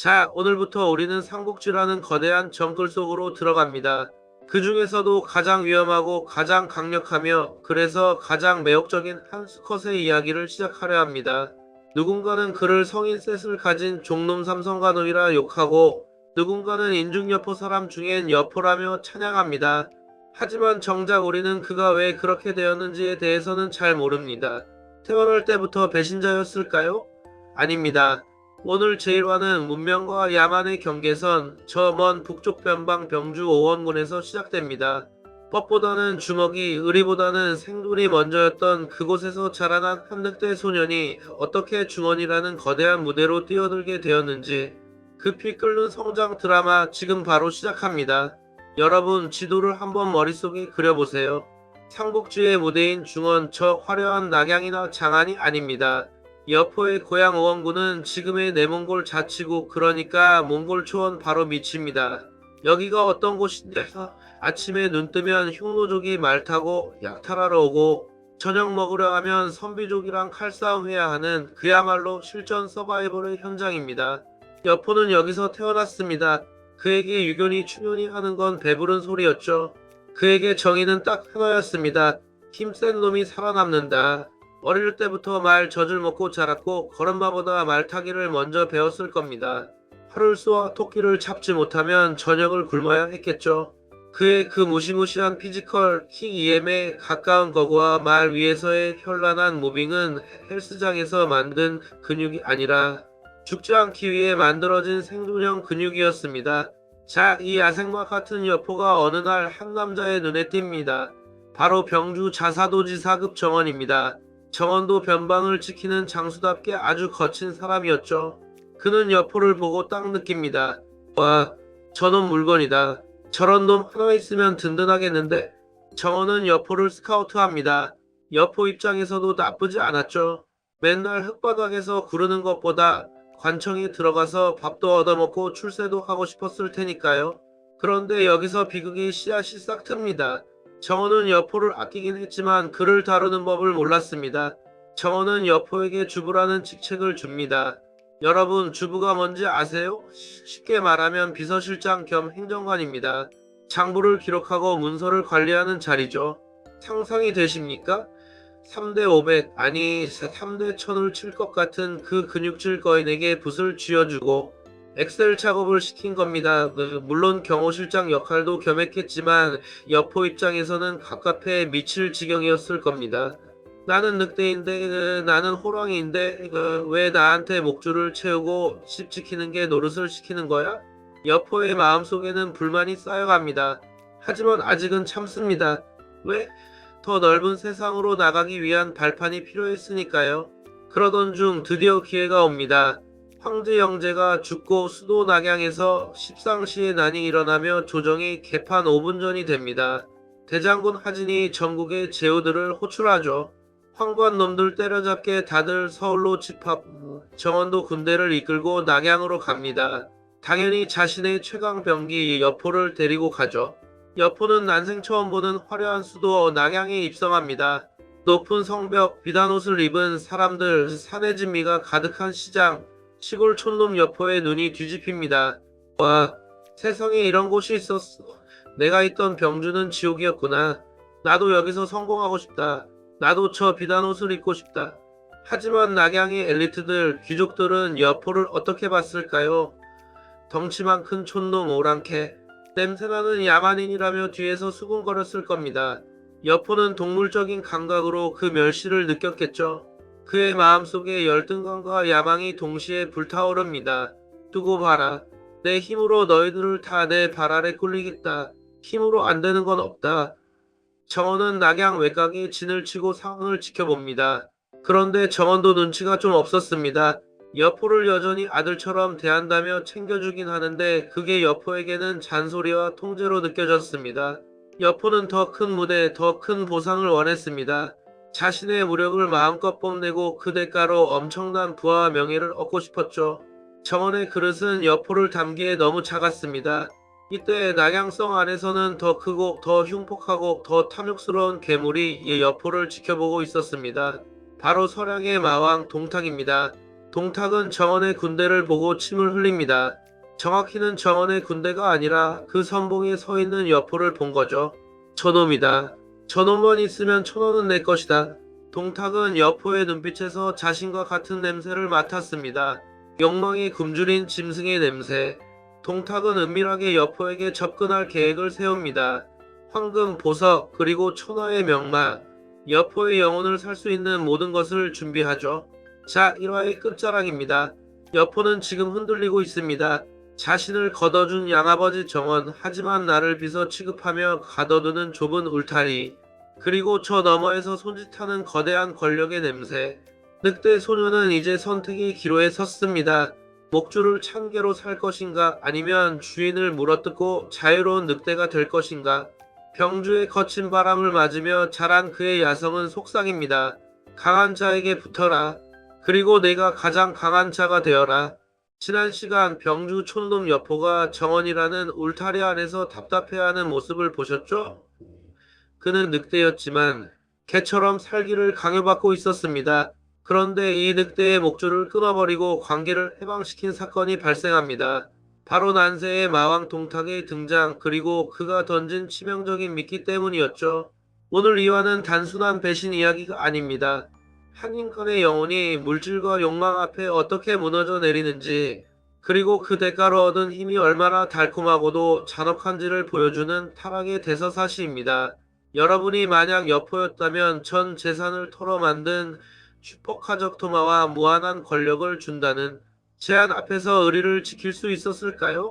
자, 오늘부터 우리는 삼국지라는 거대한 정글 속으로 들어갑니다. 그 중에서도 가장 위험하고 가장 강력하며 그래서 가장 매혹적인 한 수컷의 이야기를 시작하려 합니다. 누군가는 그를 성인셋을 가진 종놈 삼성간호이라 욕하고 누군가는 인중여포 사람 중엔 여포라며 찬양합니다. 하지만 정작 우리는 그가 왜 그렇게 되었는지에 대해서는 잘 모릅니다. 태어날 때부터 배신자였을까요? 아닙니다. 오늘 제1화는 문명과 야만의 경계선 저 먼 북쪽 변방 병주 오원군에서 시작됩니다. 법보다는 주먹이 의리보다는 생존이 먼저였던 그곳에서 자라난 한 늑대 소년이 어떻게 중원이라는 거대한 무대로 뛰어들게 되었는지 그 피 끓는 성장 드라마 지금 바로 시작합니다. 여러분 지도를 한번 머릿속에 그려보세요. 삼국지의 무대인 중원 저 화려한 낙양이나 장안이 아닙니다. 여포의 고향 오원군은 지금의 내몽골 자치국 그러니까 몽골 초원 바로 밑입니다. 여기가 어떤 곳인데 아침에 눈 뜨면 흉노족이 말 타고 약탈하러 오고 저녁 먹으려 하면 선비족이랑 칼싸움 해야 하는 그야말로 실전 서바이벌의 현장입니다. 여포는 여기서 태어났습니다. 그에게 유견이 충연히 하는 건 배부른 소리였죠. 그에게 정의는 딱 하나였습니다. 힘센 놈이 살아남는다. 어릴 때부터 말 젖을 먹고 자랐고 걸음마보다 말타기를 먼저 배웠을 겁니다. 하루를 쏘아 토끼를 잡지 못하면 저녁을 굶어야 했겠죠. 그의 그 무시무시한 피지컬 킥 EM에 가까운 거구와 말 위에서의 현란한 무빙은 헬스장에서 만든 근육이 아니라 죽지 않기 위해 만들어진 생존형 근육이었습니다. 자, 이 야생마 같은 여포가 어느 날 한 남자의 눈에 띕니다. 바로 병주 자사도지사급 정원입니다. 정원도 변방을 지키는 장수답게 아주 거친 사람이었죠. 그는 여포를 보고 딱 느낍니다. 와, 저놈 물건이다. 저런 놈 하나 있으면 든든하겠는데. 정원은 여포를 스카우트합니다. 여포 입장에서도 나쁘지 않았죠. 맨날 흙바닥에서 구르는 것보다 관청에 들어가서 밥도 얻어먹고 출세도 하고 싶었을 테니까요. 그런데 여기서 비극이 씨앗이 싹 틉니다. 정원은 여포를 아끼긴 했지만 그를 다루는 법을 몰랐습니다. 정원은 여포에게 주부라는 직책을 줍니다. 여러분, 주부가 뭔지 아세요? 쉽게 말하면 비서실장 겸 행정관입니다. 장부를 기록하고 문서를 관리하는 자리죠. 상상이 되십니까? 3대 500 아니 3대 1000을 칠 것 같은 그 근육질 거인에게 붓을 쥐어주고 엑셀 작업을 시킨 겁니다. 물론 경호실장 역할도 겸했겠지만 여포 입장에서는 갑갑해 미칠 지경이었을 겁니다. 나는 늑대인데 나는 호랑이인데 왜 나한테 목줄을 채우고 집 지키는 게 노릇을 시키는 거야? 여포의 마음속에는 불만이 쌓여갑니다. 하지만 아직은 참습니다. 왜? 더 넓은 세상으로 나가기 위한 발판이 필요했으니까요. 그러던 중 드디어 기회가 옵니다. 황제 영제가 죽고 수도 낙양에서 십상시의 난이 일어나며 조정이 개판 5분 전이 됩니다. 대장군 하진이 전국의 제후들을 호출하죠. 황관 놈들 때려잡게 다들 서울로 집합. 정원도 군대를 이끌고 낙양으로 갑니다. 당연히 자신의 최강 병기 여포를 데리고 가죠. 여포는 난생 처음 보는 화려한 수도 낙양에 입성합니다. 높은 성벽, 비단 옷을 입은 사람들, 산의 진미가 가득한 시장, 시골 촌놈 여포의 눈이 뒤집힙니다. 와, 세상에 이런 곳이 있었어. 내가 있던 병주는 지옥이었구나. 나도 여기서 성공하고 싶다. 나도 저 비단 옷을 입고 싶다. 하지만 낙양의 엘리트들, 귀족들은 여포를 어떻게 봤을까요? 덩치만 큰 촌놈 오랑캐, 냄새나는 야만인이라며 뒤에서 수군거렸을 겁니다. 여포는 동물적인 감각으로 그 멸시를 느꼈겠죠. 그의 마음속에 열등감과 야망이 동시에 불타오릅니다. 두고 봐라. 내 힘으로 너희들을 다 내 발 아래 굴리겠다. 힘으로 안 되는 건 없다. 정원은 낙양 외곽에 진을 치고 상황을 지켜봅니다. 그런데 정원도 눈치가 좀 없었습니다. 여포를 여전히 아들처럼 대한다며 챙겨주긴 하는데 그게 여포에게는 잔소리와 통제로 느껴졌습니다. 여포는 더 큰 무대, 더 큰 보상을 원했습니다. 자신의 무력을 마음껏 뽐내고 그 대가로 엄청난 부와 명예를 얻고 싶었죠. 정원의 그릇은 여포를 담기에 너무 작았습니다. 이때 낙양성 안에서는 더 크고 더 흉폭하고 더 탐욕스러운 괴물이 이 여포를 지켜보고 있었습니다. 바로 서량의 마왕 동탁입니다. 동탁은 정원의 군대를 보고 침을 흘립니다. 정확히는 정원의 군대가 아니라 그 선봉에 서 있는 여포를 본 거죠. 저놈이다. 저놈만 있으면 천원은 내 것이다. 동탁은 여포의 눈빛에서 자신과 같은 냄새를 맡았습니다. 욕망이 굶주린 짐승의 냄새. 동탁은 은밀하게 여포에게 접근할 계획을 세웁니다. 황금, 보석, 그리고 천하의 명마. 여포의 영혼을 살 수 있는 모든 것을 준비하죠. 자, 1화의 끝자락입니다. 여포는 지금 흔들리고 있습니다. 자신을 걷어준 양아버지 정원, 하지만 나를 비서 취급하며 가둬두는 좁은 울타리, 그리고 저 너머에서 손짓하는 거대한 권력의 냄새. 늑대 소녀는 이제 선택의 기로에 섰습니다. 목줄을 찬개로 살 것인가, 아니면 주인을 물어뜯고 자유로운 늑대가 될 것인가. 병주의 거친 바람을 맞으며 자란 그의 야성은 속상입니다. 강한 자에게 붙어라. 그리고 내가 가장 강한 자가 되어라. 지난 시간 병주 촌놈 여포가 정원이라는 울타리 안에서 답답해하는 모습을 보셨죠? 그는 늑대였지만 개처럼 살기를 강요받고 있었습니다. 그런데 이 늑대의 목줄을 끊어버리고 관계를 해방시킨 사건이 발생합니다. 바로 난세의 마왕 동탁의 등장, 그리고 그가 던진 치명적인 미끼 때문이었죠. 오늘 2화는 단순한 배신 이야기가 아닙니다. 한 인간의 영혼이 물질과 욕망 앞에 어떻게 무너져 내리는지, 그리고 그 대가로 얻은 힘이 얼마나 달콤하고도 잔혹한지를 보여주는 타락의 대서사시입니다. 여러분이 만약 여포였다면 전 재산을 털어 만든 슈퍼카적토마와 무한한 권력을 준다는 제안 앞에서 의리를 지킬 수 있었을까요?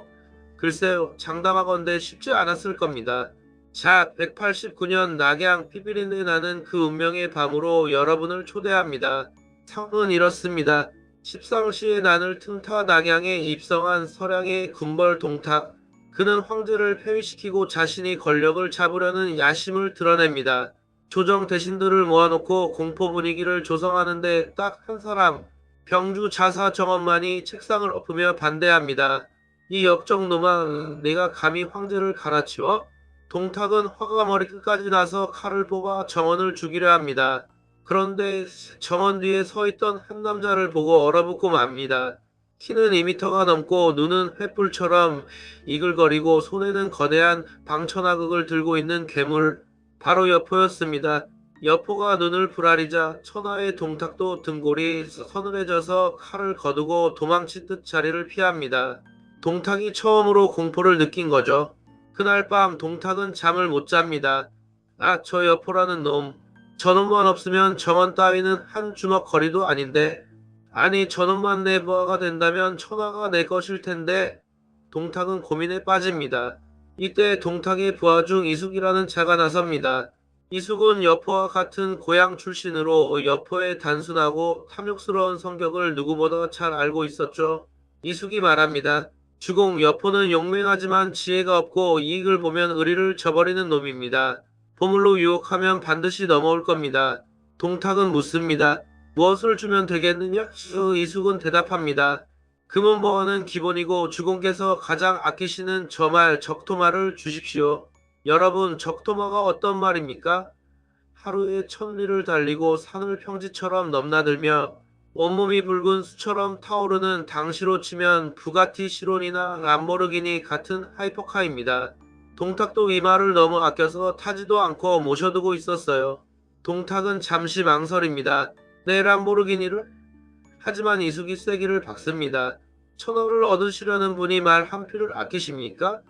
글쎄요, 장담하건대 쉽지 않았을 겁니다. 자, 189년 낙양 피비린내 나는 그 운명의 밤으로 여러분을 초대합니다. 상은 이렇습니다. 십상시의 난을 틈타 낙양에 입성한 서량의 군벌 동탁. 그는 황제를 폐위시키고 자신이 권력을 잡으려는 야심을 드러냅니다. 조정 대신들을 모아놓고 공포 분위기를 조성하는데 딱 한 사람, 병주 자사 정원만이 책상을 엎으며 반대합니다. 이 역적놈아, 내가 감히 황제를 갈아치워? 동탁은 화가 머리끝까지 나서 칼을 뽑아 정원을 죽이려 합니다. 그런데 정원 뒤에 서 있던 한 남자를 보고 얼어붙고 맙니다. 키는 2미터가 넘고 눈은 횃불처럼 이글거리고 손에는 거대한 방천하극을 들고 있는 괴물, 바로 여포였습니다. 여포가 눈을 부라리자 천하의 동탁도 등골이 서늘해져서 칼을 거두고 도망친 듯 자리를 피합니다. 동탁이 처음으로 공포를 느낀 거죠. 그날 밤 동탁은 잠을 못 잡니다. 아, 저 여포라는 놈. 저놈만 없으면 정원 따위는 한 주먹 거리도 아닌데. 아니, 저놈만 내 부하가 된다면 천하가 내 것일 텐데. 동탁은 고민에 빠집니다. 이때 동탁의 부하 중 이숙이라는 자가 나섭니다. 이숙은 여포와 같은 고향 출신으로 여포의 단순하고 탐욕스러운 성격을 누구보다 잘 알고 있었죠. 이숙이 말합니다. 주공, 여포는 용맹하지만 지혜가 없고 이익을 보면 의리를 저버리는 놈입니다. 보물로 유혹하면 반드시 넘어올 겁니다. 동탁은 묻습니다. 무엇을 주면 되겠느냐? 이숙은 대답합니다. 금은보화는 기본이고 주공께서 가장 아끼시는 저 말 적토마를 주십시오. 여러분, 적토마가 어떤 말입니까? 하루에 1000리를 달리고 산을 평지처럼 넘나들며 온몸이 붉은 수처럼 타오르는 당시로 치면 부가티 시론이나 람보르기니 같은 하이퍼카입니다. 동탁도 이 말을 너무 아껴서 타지도 않고 모셔두고 있었어요. 동탁은 잠시 망설입니다. 네, 람보르기니를? 하지만 이숙이 쐐기를 박습니다. 1000원을 얻으시려는 분이 말 한 퓨를 아끼십니까?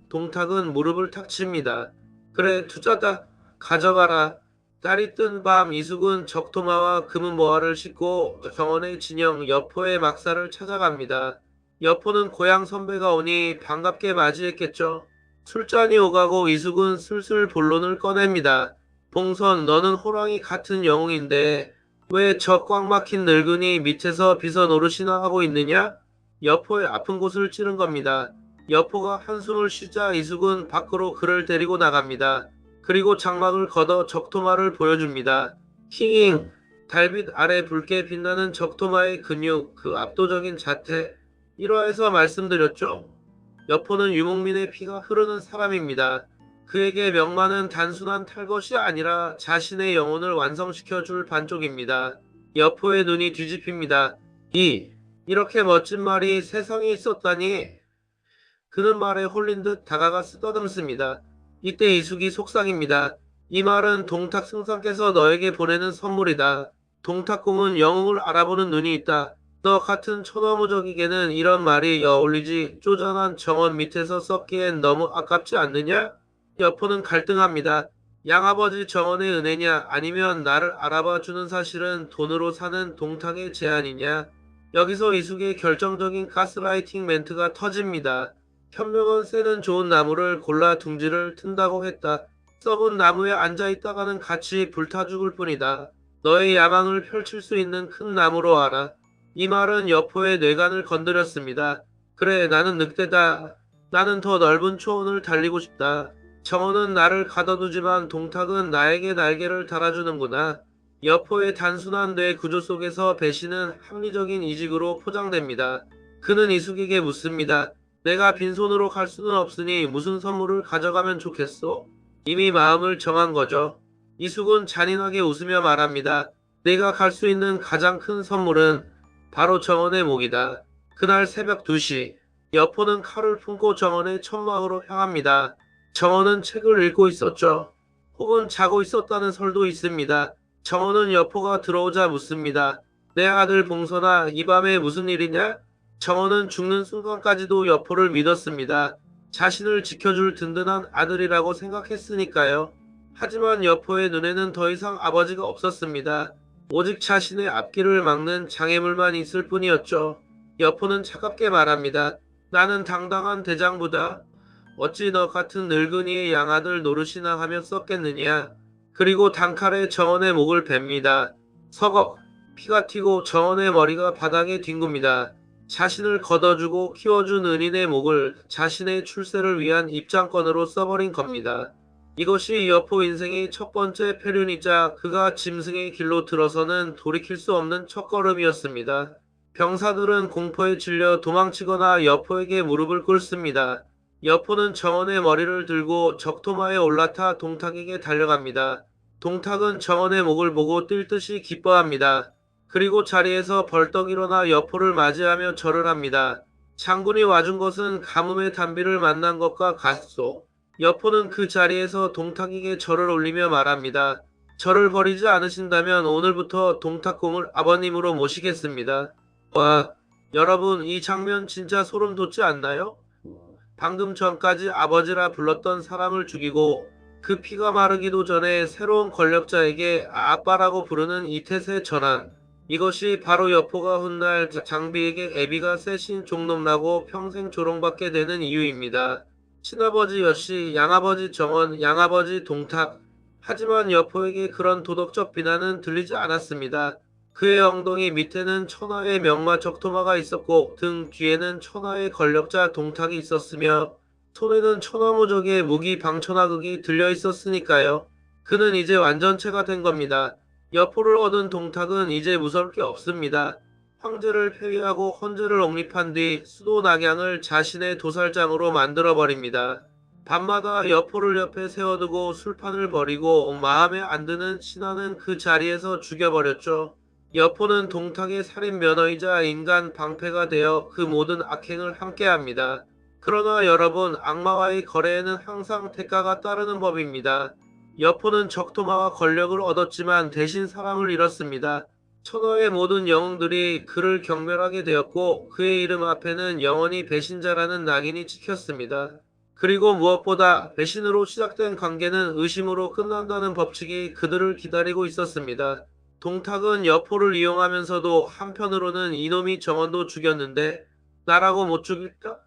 동탁은 무릎을 탁 칩니다. 그래, 투자다. 가져가라. 달이 뜬 밤 이숙은 적토마와 금은보화를 싣고 정원의 진영 여포의 막사를 찾아갑니다. 여포는 고향 선배가 오니 반갑게 맞이했겠죠. 술잔이 오가고 이숙은 슬슬 본론을 꺼냅니다. 봉선, 너는 호랑이 같은 영웅인데 왜 저 꽉 막힌 늙은이 밑에서 비서 노릇이나 하고 있느냐? 여포의 아픈 곳을 찌른 겁니다. 여포가 한숨을 쉬자 이숙은 밖으로 그를 데리고 나갑니다. 그리고 장막을 걷어 적토마를 보여줍니다. 힝! 달빛 아래 붉게 빛나는 적토마의 근육, 그 압도적인 자태. 1화에서 말씀드렸죠. 여포는 유목민의 피가 흐르는 사람입니다. 그에게 명마는 단순한 탈것이 아니라 자신의 영혼을 완성시켜줄 반쪽입니다. 여포의 눈이 뒤집힙니다. 이렇게 멋진 말이 세상에 있었다니. 그는 말에 홀린 듯 다가가 쓰다듬습니다. 이때 이숙이 속상입니다. 이 말은 동탁 승상께서 너에게 보내는 선물이다. 동탁공은 영웅을 알아보는 눈이 있다. 너 같은 초나무적에게는 이런 말이 어울리지. 쪼잔한 정원 밑에서 썩기엔 너무 아깝지 않느냐? 여포는 갈등합니다. 양아버지 정원의 은혜냐 아니면 나를 알아봐 주는 사실은 돈으로 사는 동탁의 제안이냐? 여기서 이숙의 결정적인 가스라이팅 멘트가 터집니다. 현명은 쇠는 좋은 나무를 골라 둥지를 튼다고 했다. 썩은 나무에 앉아있다가는 같이 불타 죽을 뿐이다. 너의 야망을 펼칠 수 있는 큰 나무로 알아. 이 말은 여포의 뇌관을 건드렸습니다. 그래, 나는 늑대다. 나는 더 넓은 초원을 달리고 싶다. 정원은 나를 가둬두지만 동탁은 나에게 날개를 달아주는구나. 여포의 단순한 뇌 구조 속에서 배신은 합리적인 이직으로 포장됩니다. 그는 이숙에게 묻습니다. 내가 빈손으로 갈 수는 없으니 무슨 선물을 가져가면 좋겠소? 이미 마음을 정한 거죠. 이숙은 잔인하게 웃으며 말합니다. 내가 갈 수 있는 가장 큰 선물은 바로 정원의 목이다. 그날 새벽 2시, 여포는 칼을 품고 정원의 천막으로 향합니다. 정원은 책을 읽고 있었죠. 혹은 자고 있었다는 설도 있습니다. 정원은 여포가 들어오자 묻습니다. 내 아들 봉선아, 이 밤에 무슨 일이냐? 정원은 죽는 순간까지도 여포를 믿었습니다. 자신을 지켜줄 든든한 아들이라고 생각했으니까요. 하지만 여포의 눈에는 더 이상 아버지가 없었습니다. 오직 자신의 앞길을 막는 장애물만 있을 뿐이었죠. 여포는 차갑게 말합니다. 나는 당당한 대장부다. 어찌 너 같은 늙은이의 양아들 노릇이나 하며 썼겠느냐. 그리고 단칼에 정원의 목을 베입니다. 서걱, 피가 튀고 정원의 머리가 바닥에 뒹굽니다. 자신을 걷어주고 키워준 은인의 목을 자신의 출세를 위한 입장권으로 써버린 겁니다. 이것이 여포 인생의 첫 번째 패륜이자 그가 짐승의 길로 들어서는 돌이킬 수 없는 첫걸음이었습니다. 병사들은 공포에 질려 도망치거나 여포에게 무릎을 꿇습니다. 여포는 정원의 머리를 들고 적토마에 올라타 동탁에게 달려갑니다. 동탁은 정원의 목을 보고 뛸 듯이 기뻐합니다. 그리고 자리에서 벌떡 일어나 여포를 맞이하며 절을 합니다. 장군이 와준 것은 가뭄의 단비를 만난 것과 같소. 여포는 그 자리에서 동탁에게 절을 올리며 말합니다. 절을 버리지 않으신다면 오늘부터 동탁공을 아버님으로 모시겠습니다. 와, 여러분 이 장면 진짜 소름 돋지 않나요? 방금 전까지 아버지라 불렀던 사람을 죽이고 그 피가 마르기도 전에 새로운 권력자에게 아빠라고 부르는 이태세 전환. 이것이 바로 여포가 훗날 장비에게 애비가 세신 종놈라고 평생 조롱받게 되는 이유입니다. 친아버지 여씨, 양아버지 정원, 양아버지 동탁. 하지만 여포에게 그런 도덕적 비난은 들리지 않았습니다. 그의 엉덩이 밑에는 천하의 명마 적토마가 있었고 등 뒤에는 천하의 권력자 동탁이 있었으며 손에는 천하무적의 무기 방천하극이 들려 있었으니까요. 그는 이제 완전체가 된 겁니다. 여포를 얻은 동탁은 이제 무서울 게 없습니다. 황제를 폐위하고 헌제를 옹립한 뒤 수도 낙양을 자신의 도살장으로 만들어버립니다. 밤마다 여포를 옆에 세워두고 술판을 벌이고 마음에 안 드는 신하는 그 자리에서 죽여버렸죠. 여포는 동탁의 살인 면허이자 인간 방패가 되어 그 모든 악행을 함께합니다. 그러나 여러분, 악마와의 거래에는 항상 대가가 따르는 법입니다. 여포는 적토마와 권력을 얻었지만 대신 사람을 잃었습니다. 천하의 모든 영웅들이 그를 경멸하게 되었고 그의 이름 앞에는 영원히 배신자라는 낙인이 찍혔습니다. 그리고 무엇보다 배신으로 시작된 관계는 의심으로 끝난다는 법칙이 그들을 기다리고 있었습니다. 동탁은 여포를 이용하면서도 한편으로는 이놈이 정원도 죽였는데 나라고 못 죽일까?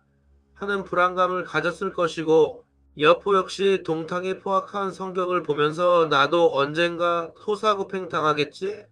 하는 불안감을 가졌을 것이고 여포 역시 동탁의 포악한 성격을 보면서 나도 언젠가 토사구팽 당하겠지?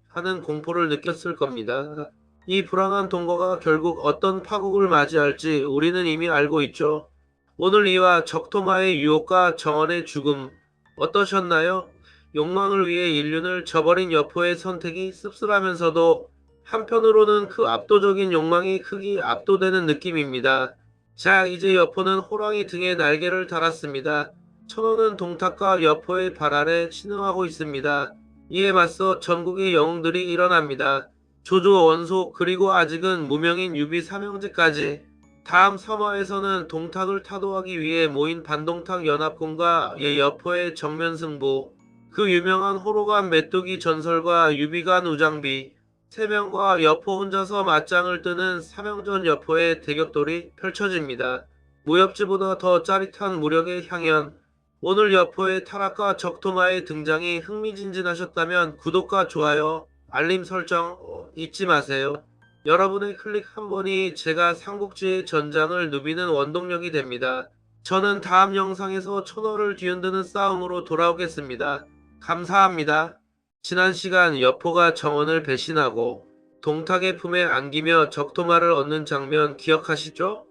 하는 공포를 느꼈을 겁니다. 이 불안한 동거가 결국 어떤 파국을 맞이할지 우리는 이미 알고 있죠. 오늘 이와 적토마의 유혹과 정원의 죽음 어떠셨나요? 욕망을 위해 인륜을 저버린 여포의 선택이 씁쓸하면서도 한편으로는 그 압도적인 욕망이 크게 압도되는 느낌입니다. 자, 이제 여포는 호랑이 등에 날개를 달았습니다. 천호는 동탁과 여포의 발 아래 신음하고 있습니다. 이에 맞서 전국의 영웅들이 일어납니다. 조조 원소 그리고 아직은 무명인 유비 삼형제까지. 다음 3화에서는 동탁을 타도하기 위해 모인 반동탁 연합군과 여포의 정면 승부, 그 유명한 호로간 메뚜기 전설과 유비간 우장비, 3명과 여포 혼자서 맞짱을 뜨는 삼형전 여포의 대격돌이 펼쳐집니다. 무협지보다 더 짜릿한 무력의 향연. 오늘 여포의 타락과 적토마의 등장이 흥미진진하셨다면 구독과 좋아요, 알림 설정 잊지 마세요. 여러분의 클릭 한 번이 제가 삼국지의 전장을 누비는 원동력이 됩니다. 저는 다음 영상에서 천호를 뒤흔드는 싸움으로 돌아오겠습니다. 감사합니다. 지난 시간 여포가 정원을 배신하고 동탁의 품에 안기며 적토마를 얻는 장면 기억하시죠?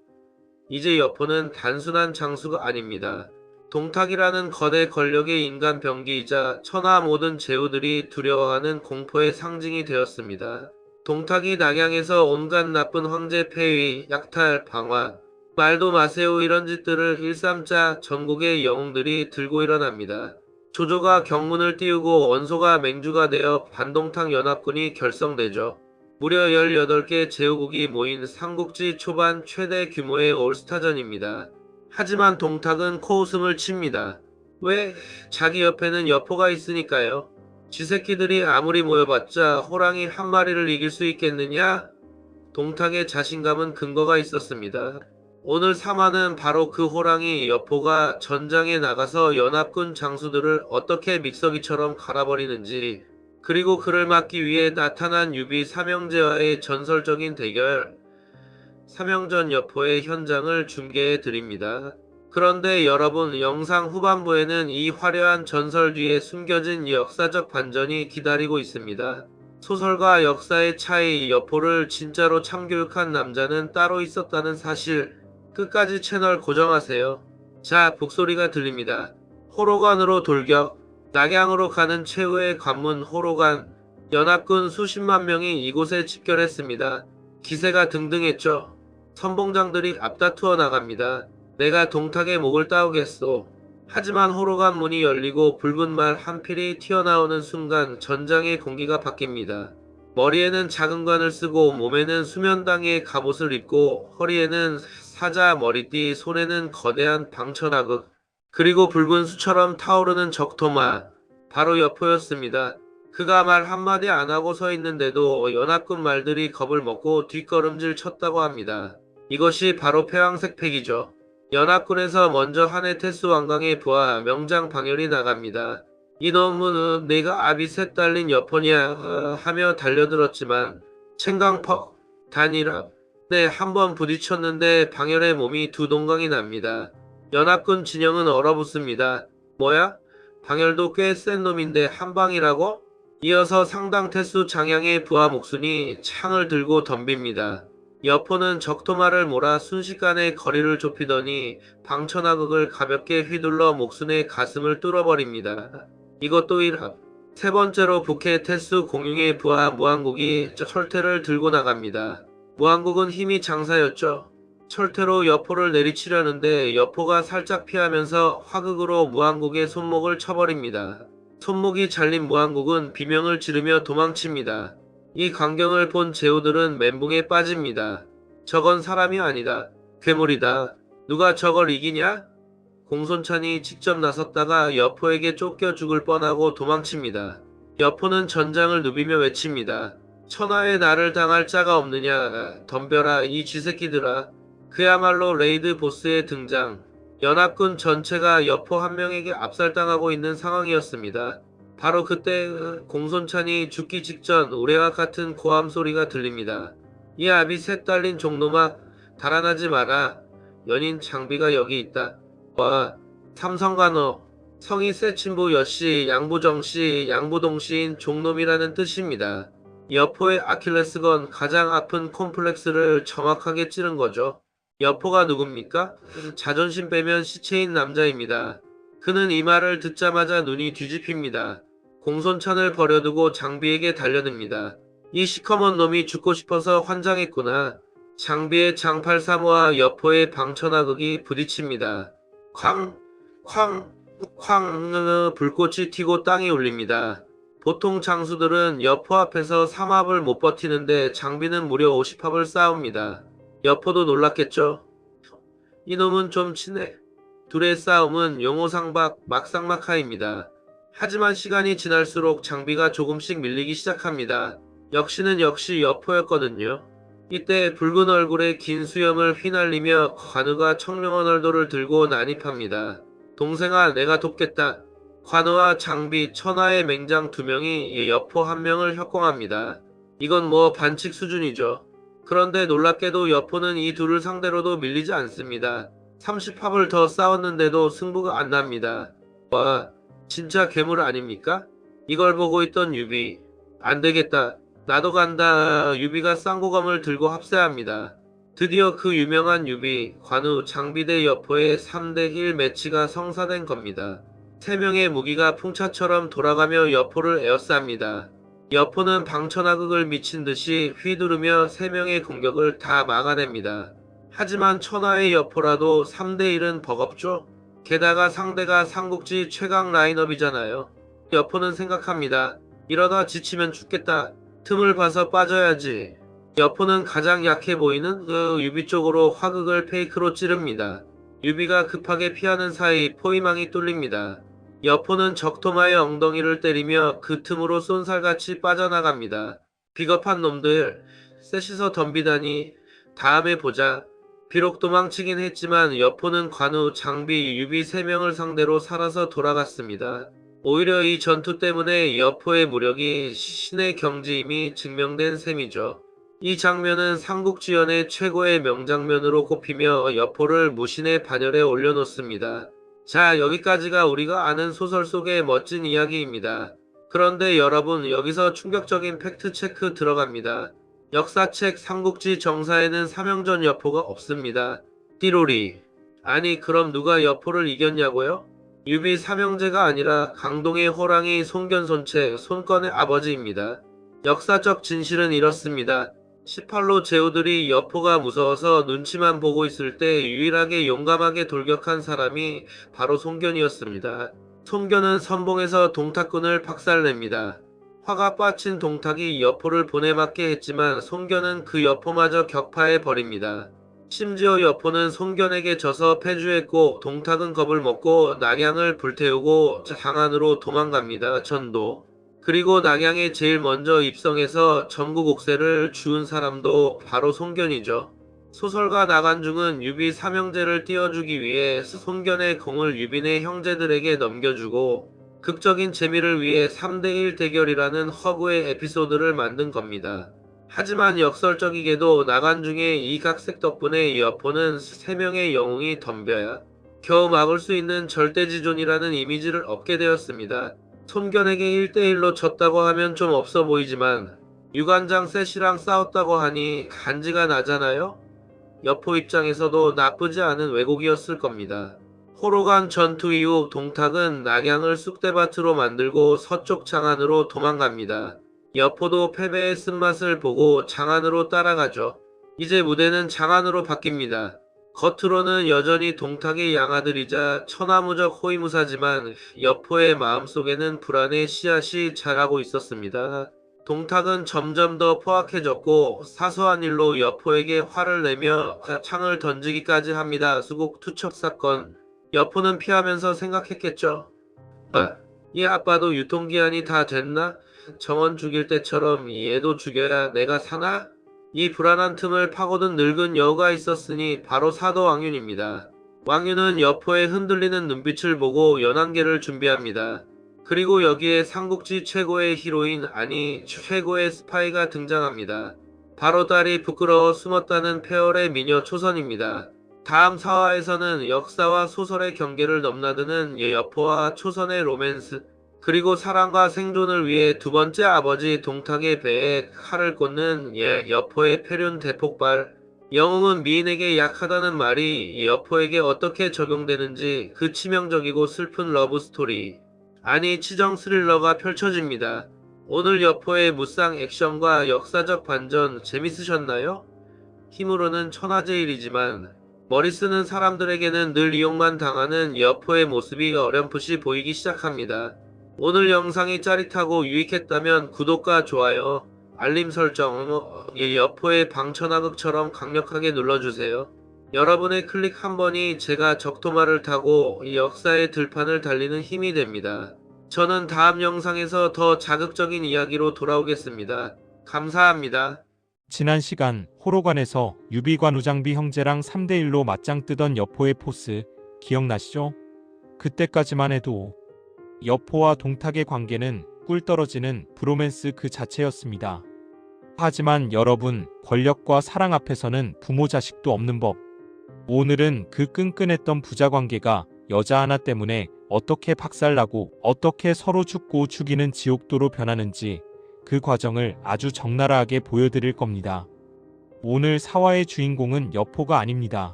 이제 여포는 단순한 장수가 아닙니다. 동탁이라는 거대 권력의 인간 병기이자 천하 모든 제후들이 두려워하는 공포의 상징이 되었습니다. 동탁이 낙양에서 온갖 나쁜 황제 폐위, 약탈, 방화, 말도 마세요 이런 짓들을 일삼자 전국의 영웅들이 들고 일어납니다. 조조가 경문을 띄우고 원소가 맹주가 되어 반동탁 연합군이 결성되죠. 무려 18개 제후국이 모인 삼국지 초반 최대 규모의 올스타전입니다. 하지만 동탁은 코웃음을 칩니다. 왜? 자기 옆에는 여포가 있으니까요. 쥐새끼들이 아무리 모여봤자 호랑이 한 마리를 이길 수 있겠느냐? 동탁의 자신감은 근거가 있었습니다. 오늘 3화는 바로 그 호랑이 여포가 전장에 나가서 연합군 장수들을 어떻게 믹서기처럼 갈아버리는지, 그리고 그를 막기 위해 나타난 유비 삼형제와의 전설적인 대결, 삼형전 여포의 현장을 중계해 드립니다. 그런데 여러분, 영상 후반부에는 이 화려한 전설 뒤에 숨겨진 역사적 반전이 기다리고 있습니다. 소설과 역사의 차이, 여포를 진짜로 참교육한 남자는 따로 있었다는 사실, 끝까지 채널 고정하세요. 자, 북소리가 들립니다. 호로관으로 돌격. 낙양으로 가는 최후의 관문 호로관. 연합군 수십만 명이 이곳에 집결했습니다. 기세가 등등했죠. 선봉장들이 앞다투어 나갑니다. 내가 동탁의 목을 따오겠소. 하지만 호로관 문이 열리고 붉은 말 한 필이 튀어나오는 순간 전장의 공기가 바뀝니다. 머리에는 작은 관을 쓰고 몸에는 수면당의 갑옷을 입고 허리에는 사자 머리띠, 손에는 거대한 방천하극, 그리고 붉은 수처럼 타오르는 적토마, 바로 여포였습니다. 그가 말 한마디 안 하고 서 있는데도 연합군 말들이 겁을 먹고 뒷걸음질 쳤다고 합니다. 이것이 바로 패왕색 패기죠. 연합군에서 먼저 한해 태수 왕강의 부하 명장 방열이 나갑니다. 이놈은 내가 아비셋 달린 여포냐 하며 달려들었지만 챙강퍽 단일합 네, 한번 부딪혔는데 방열의 몸이 두 동강이 납니다. 연합군 진영은 얼어붙습니다. 뭐야? 방열도 꽤 센 놈인데 한 방이라고? 이어서 상당 태수 장양의 부하 목순이 창을 들고 덤빕니다. 여포는 적토마를 몰아 순식간에 거리를 좁히더니 방천하극을 가볍게 휘둘러 목순의 가슴을 뚫어버립니다. 이것도 1합. 세 번째로 북해 태수 공용의 부하 무한국이 철퇴를 들고 나갑니다. 무한국은 힘이 장사였죠. 철퇴로 여포를 내리치려는데 여포가 살짝 피하면서 화극으로 무한국의 손목을 쳐버립니다. 손목이 잘린 무한국은 비명을 지르며 도망칩니다. 이 광경을 본 제후들은 멘붕에 빠집니다. 저건 사람이 아니다. 괴물이다. 누가 저걸 이기냐? 공손찬이 직접 나섰다가 여포에게 쫓겨 죽을 뻔하고 도망칩니다. 여포는 전장을 누비며 외칩니다. 천하의 나를 당할 자가 없느냐. 덤벼라 이 쥐새끼들아. 그야말로 레이드 보스의 등장. 연합군 전체가 여포 한 명에게 압살당하고 있는 상황이었습니다. 바로 그때 공손찬이 죽기 직전 우레와 같은 고함 소리가 들립니다. 이 아비 셋 달린 종놈아, 달아나지 마라. 연인 장비가 여기 있다. 와, 삼성간호. 성이 세친부 여씨, 양부정씨, 양부동씨인 종놈이라는 뜻입니다. 여포의 아킬레스건, 가장 아픈 콤플렉스를 정확하게 찌른 거죠. 여포가 누굽니까? 자존심 빼면 시체인 남자입니다. 그는 이 말을 듣자마자 눈이 뒤집힙니다. 공손찬을 버려두고 장비에게 달려듭니다. 이 시커먼 놈이 죽고 싶어서 환장했구나. 장비의 장팔 사모와 여포의 방천하극이 부딪힙니다. 쾅! 쾅! 쾅! 불꽃이 튀고 땅이 울립니다. 보통 장수들은 여포 앞에서 3합을 못 버티는데 장비는 무려 50합을 쌓습니다. 여포도 놀랐겠죠? 이놈은 좀 치네. 둘의 싸움은 용호상박 막상막하입니다. 하지만 시간이 지날수록 장비가 조금씩 밀리기 시작합니다. 역시는 역시 여포였거든요. 이때 붉은 얼굴에 긴 수염을 휘날리며 관우가 청명한 얼도를 들고 난입합니다. 동생아, 내가 돕겠다. 관우와 장비, 천하의 맹장 2명이 여포 1명을 협공합니다. 이건 뭐 반칙 수준이죠. 그런데 놀랍게도 여포는 이 둘을 상대로도 밀리지 않습니다. 30합을 더 싸웠는데도 승부가 안 납니다. 와, 진짜 괴물 아닙니까? 이걸 보고 있던 유비. 안 되겠다. 나도 간다. 유비가 쌍고검을 들고 합세합니다. 드디어 그 유명한 유비, 관우, 장비대 여포의 3대1 매치가 성사된 겁니다. 3명의 무기가 풍차처럼 돌아가며 여포를 에워쌉니다. 여포는 방천하극을 미친 듯이 휘두르며 3명의 공격을 다 막아냅니다. 하지만 천하의 여포라도 3대1은 버겁죠? 게다가 상대가 삼국지 최강 라인업이잖아요. 여포는 생각합니다. 이러다 지치면 죽겠다. 틈을 봐서 빠져야지. 여포는 가장 약해 보이는 그 유비 쪽으로 화극을 페이크로 찌릅니다. 유비가 급하게 피하는 사이 포위망이 뚫립니다. 여포는 적토마의 엉덩이를 때리며 그 틈으로 쏜살같이 빠져나갑니다. 비겁한 놈들, 셋이서 덤비다니. 다음에 보자. 비록 도망치긴 했지만 여포는 관우, 장비, 유비 3명을 상대로 살아서 돌아갔습니다. 오히려 이 전투 때문에 여포의 무력이 신의 경지임이 증명된 셈이죠. 이 장면은 삼국지연의 최고의 명장면으로 꼽히며 여포를 무신의 반열에 올려놓습니다. 자, 여기까지가 우리가 아는 소설 속의 멋진 이야기입니다. 그런데 여러분, 여기서 충격적인 팩트체크 들어갑니다. 역사책 삼국지 정사에는 삼형전 여포가 없습니다. 띠로리. 아니, 그럼 누가 여포를 이겼냐고요? 유비 삼형제가 아니라 강동의 호랑이 손견손책 손건의 아버지입니다. 역사적 진실은 이렇습니다. 18로 제후들이 여포가 무서워서 눈치만 보고 있을 때 유일하게 용감하게 돌격한 사람이 바로 손견이었습니다. 손견은 선봉에서 동탁군을 박살냅니다. 화가 빠친 동탁이 여포를 보내맞게 했지만 손견은 그 여포마저 격파해 버립니다. 심지어 여포는 손견에게 져서 패주했고 동탁은 겁을 먹고 낙양을 불태우고 장안으로 도망갑니다. 전도. 그리고 낙양에 제일 먼저 입성해서 전국 옥세를 주운 사람도 바로 손견이죠. 소설가 나간중은 유비 삼형제를 띄워주기 위해 손견의 공을 유빈의 형제들에게 넘겨주고 극적인 재미를 위해 3대1 대결이라는 허구의 에피소드를 만든 겁니다. 하지만 역설적이게도 나간중의 이 각색 덕분에 여포는 3명의 영웅이 덤벼야 겨우 막을 수 있는 절대지존이라는 이미지를 얻게 되었습니다. 손견에게 1대1로 졌다고 하면 좀 없어 보이지만 유관장 셋이랑 싸웠다고 하니 간지가 나잖아요? 여포 입장에서도 나쁘지 않은 왜곡이었을 겁니다. 호로간 전투 이후 동탁은 낙양을 쑥대밭으로 만들고 서쪽 장안으로 도망갑니다. 여포도 패배의 쓴맛을 보고 장안으로 따라가죠. 이제 무대는 장안으로 바뀝니다. 겉으로는 여전히 동탁의 양아들이자 천하무적 호위무사지만 여포의 마음속에는 불안의 씨앗이 자라고 있었습니다. 동탁은 점점 더 포악해졌고 사소한 일로 여포에게 화를 내며 창을 던지기까지 합니다. 수국 투척 사건. 여포는 피하면서 생각했겠죠. 이 아빠도 유통기한이 다 됐나? 정원 죽일 때처럼 얘도 죽여야 내가 사나? 이 불안한 틈을 파고든 늙은 여우가 있었으니 바로 사도 왕윤입니다. 왕윤은 여포의 흔들리는 눈빛을 보고 연안계를 준비합니다. 그리고 여기에 삼국지 최고의 히로인, 아니 최고의 스파이가 등장합니다. 바로 딸이 부끄러워 숨었다는 폐월의 미녀 초선입니다. 다음 사화에서는 역사와 소설의 경계를 넘나드는 여포와 초선의 로맨스, 그리고 사랑과 생존을 위해 두 번째 아버지 동탁의 배에 칼을 꽂는 여포의 폐륜 대폭발. 영웅은 미인에게 약하다는 말이 여포에게 어떻게 적용되는지 그 치명적이고 슬픈 러브스토리, 아니 치정 스릴러가 펼쳐집니다. 오늘 여포의 무쌍 액션과 역사적 반전 재밌으셨나요? 힘으로는 천하제일이지만 머리 쓰는 사람들에게는 늘 이용만 당하는 여포의 모습이 어렴풋이 보이기 시작합니다. 오늘 영상이 짜릿하고 유익했다면 구독과 좋아요, 알림 설정, 여포의 방천하극처럼 강력하게 눌러주세요. 여러분의 클릭 한 번이 제가 적토마를 타고 이 역사의 들판을 달리는 힘이 됩니다. 저는 다음 영상에서 더 자극적인 이야기로 돌아오겠습니다. 감사합니다. 지난 시간 호로관에서 유비관 우장비 형제랑 3대1로 맞짱 뜨던 여포의 포스 기억나시죠? 그때까지만 해도 여포와 동탁의 관계는 꿀 떨어지는 브로맨스 그 자체였습니다. 하지만 여러분, 권력과 사랑 앞에서는 부모 자식도 없는 법. 오늘은 그 끈끈했던 부자 관계가 여자 하나 때문에 어떻게 박살나고 어떻게 서로 죽고 죽이는 지옥도로 변하는지 그 과정을 아주 적나라하게 보여드릴 겁니다. 오늘 사화의 주인공은 여포가 아닙니다.